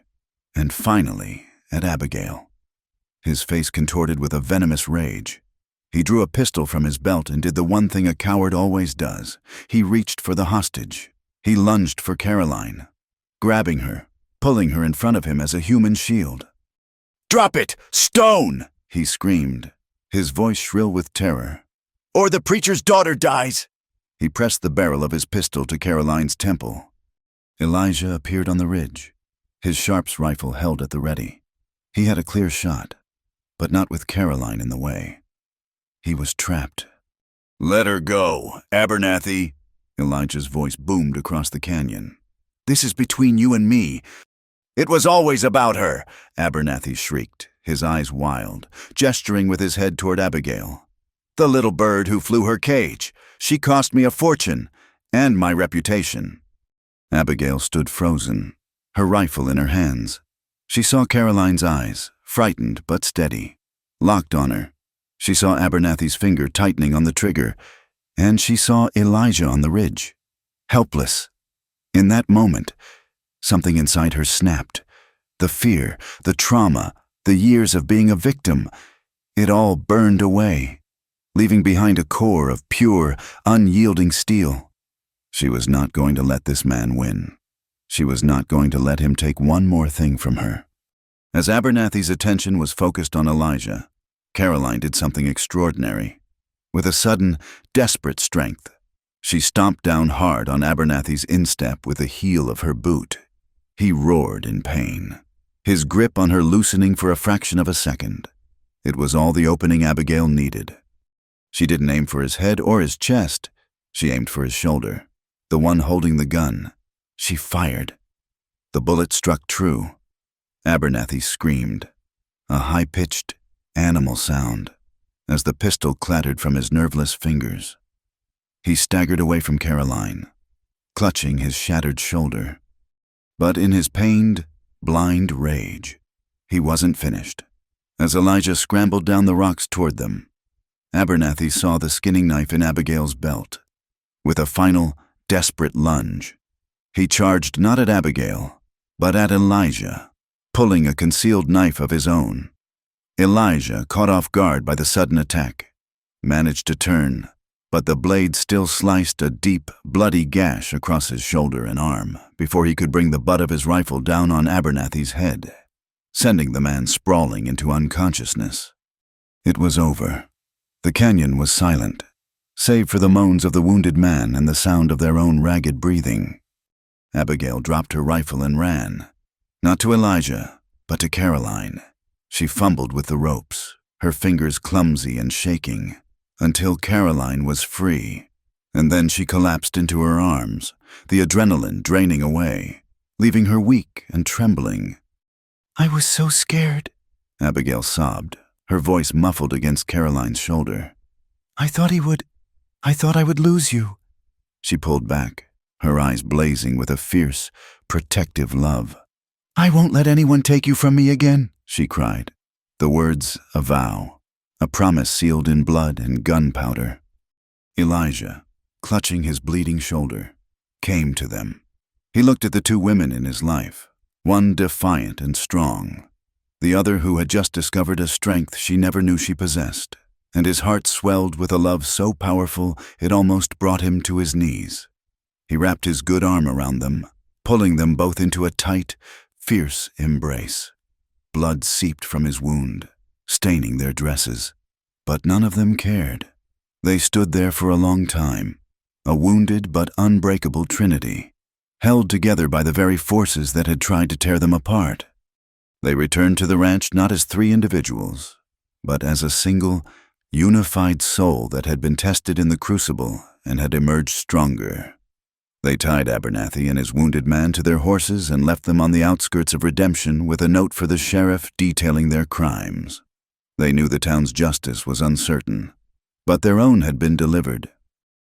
and finally at Abigail. His face contorted with a venomous rage. He drew a pistol from his belt and did the one thing a coward always does. He reached for the hostage. He lunged for Caroline, grabbing her, pulling her in front of him as a human shield. "Drop it! Stone!" he screamed, his voice shrill with terror. "Or the preacher's daughter dies!" He pressed the barrel of his pistol to Caroline's temple. Elijah appeared on the ridge, his sharps rifle held at the ready. He had a clear shot, but not with Caroline in the way. He was trapped. "Let her go, Abernathy," Elijah's voice boomed across the canyon. "This is between you and me." "It was always about her," Abernathy shrieked, his eyes wild, gesturing with his head toward Abigail. "The little bird who flew her cage. She cost me a fortune, and my reputation." Abigail stood frozen, her rifle in her hands. She saw Caroline's eyes, frightened but steady, locked on her. She saw Abernathy's finger tightening on the trigger, and she saw Elijah on the ridge, helpless. In that moment, something inside her snapped. The fear, the trauma, the years of being a victim, it all burned away, leaving behind a core of pure, unyielding steel. She was not going to let this man win. She was not going to let him take one more thing from her. As Abernathy's attention was focused on Elijah, Caroline did something extraordinary. With a sudden, desperate strength, she stomped down hard on Abernathy's instep with the heel of her boot. He roared in pain, his grip on her loosening for a fraction of a second. It was all the opening Abigail needed. She didn't aim for his head or his chest. She aimed for his shoulder, the one holding the gun. She fired. The bullet struck true. Abernathy screamed, a high-pitched, animal sound, as the pistol clattered from his nerveless fingers. He staggered away from Caroline, clutching his shattered shoulder. But in his pained, blind rage, he wasn't finished. As Elijah scrambled down the rocks toward them, Abernathy saw the skinning knife in Abigail's belt. With a final, desperate lunge, he charged not at Abigail, but at Elijah, pulling a concealed knife of his own. Elijah, caught off guard by the sudden attack, managed to turn, but the blade still sliced a deep, bloody gash across his shoulder and arm before he could bring the butt of his rifle down on Abernathy's head, sending the man sprawling into unconsciousness. It was over. The canyon was silent, save for the moans of the wounded man and the sound of their own ragged breathing. Abigail dropped her rifle and ran, not to Elijah, but to Caroline. She fumbled with the ropes, her fingers clumsy and shaking, until Caroline was free, and then she collapsed into her arms, the adrenaline draining away, leaving her weak and trembling. "I was so scared," Abigail sobbed, her voice muffled against Caroline's shoulder. I thought I would lose you." She pulled back, her eyes blazing with a fierce, protective love. "I won't let anyone take you from me again," she cried, the words a vow, a promise sealed in blood and gunpowder. Elijah, clutching his bleeding shoulder, came to them. He looked at the two women in his life, one defiant and strong, the other who had just discovered a strength she never knew she possessed, and his heart swelled with a love so powerful it almost brought him to his knees. He wrapped his good arm around them, pulling them both into a tight, fierce embrace. Blood seeped from his wound, staining their dresses, but none of them cared. They stood there for a long time, a wounded but unbreakable trinity, held together by the very forces that had tried to tear them apart. They returned to the ranch not as three individuals, but as a single, unified soul that had been tested in the crucible and had emerged stronger. They tied Abernathy and his wounded man to their horses and left them on the outskirts of Redemption with a note for the sheriff detailing their crimes. They knew the town's justice was uncertain, but their own had been delivered.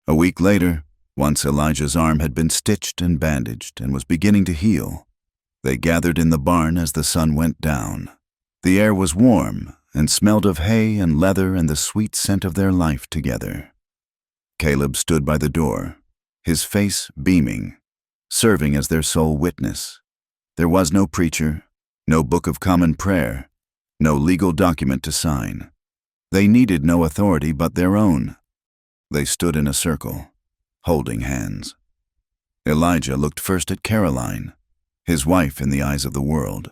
A week later, once Elijah's arm had been stitched and bandaged and was beginning to heal, they gathered in the barn as the sun went down. The air was warm and smelled of hay and leather and the sweet scent of their life together. Caleb stood by the door, his face beaming, serving as their sole witness. There was no preacher, no book of common prayer, no legal document to sign. They needed no authority but their own. They stood in a circle, holding hands. Elijah looked first at Caroline, his wife in the eyes of the world,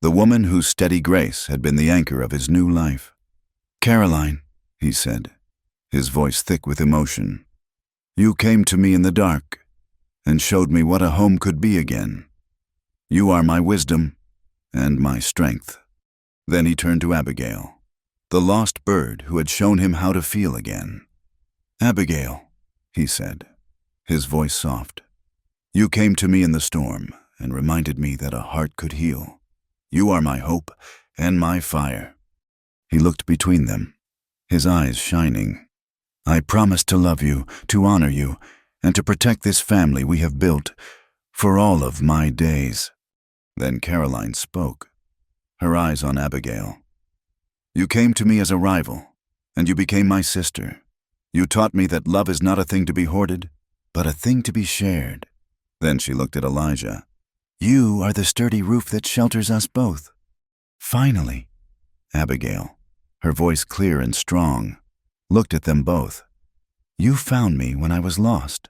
the woman whose steady grace had been the anchor of his new life. "Caroline," he said, his voice thick with emotion, "you came to me in the dark, and showed me what a home could be again. You are my wisdom and my strength." Then he turned to Abigail, the lost bird who had shown him how to feel again. "Abigail," he said, his voice soft, "you came to me in the storm and reminded me that a heart could heal. You are my hope and my fire." He looked between them, his eyes shining. "I promise to love you, to honor you, and to protect this family we have built for all of my days." Then Caroline spoke, her eyes on Abigail. "You came to me as a rival, and you became my sister. You taught me that love is not a thing to be hoarded, but a thing to be shared." Then she looked at Elijah. "You are the sturdy roof that shelters us both." "Finally," Abigail, her voice clear and strong, looked at them both. "You found me when I was lost.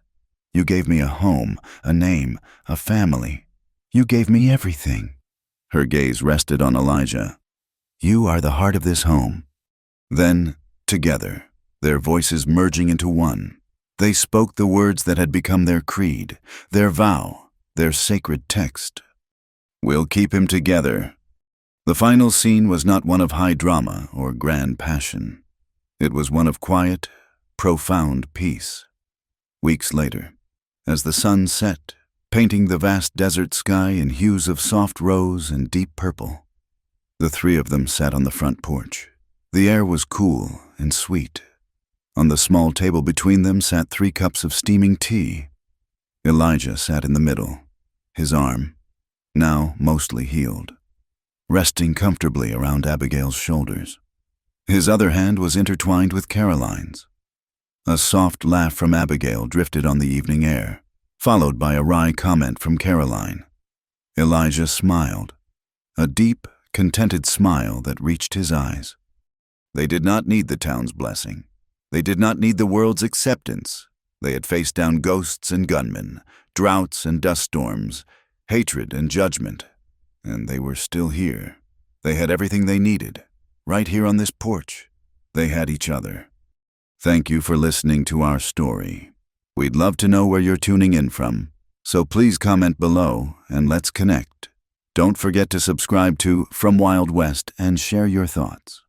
You gave me a home, a name, a family. You gave me everything." Her gaze rested on Elijah. "You are the heart of this home." Then, together, their voices merging into one, they spoke the words that had become their creed, their vow, their sacred text. "We'll keep him together." The final scene was not one of high drama or grand passion. It was one of quiet, profound peace. Weeks later, as the sun set, painting the vast desert sky in hues of soft rose and deep purple, the three of them sat on the front porch. The air was cool and sweet. On the small table between them sat 3 cups of steaming tea. Elijah sat in the middle, his arm, now mostly healed, resting comfortably around Abigail's shoulders. His other hand was intertwined with Caroline's. A soft laugh from Abigail drifted on the evening air, followed by a wry comment from Caroline. Elijah smiled, a deep, contented smile that reached his eyes. They did not need the town's blessing. They did not need the world's acceptance. They had faced down ghosts and gunmen, droughts and dust storms, hatred and judgment, and they were still here. They had everything they needed, right here on this porch. They had each other. Thank you for listening to our story. We'd love to know where you're tuning in from, so please comment below and let's connect. Don't forget to subscribe to From Wild West and share your thoughts.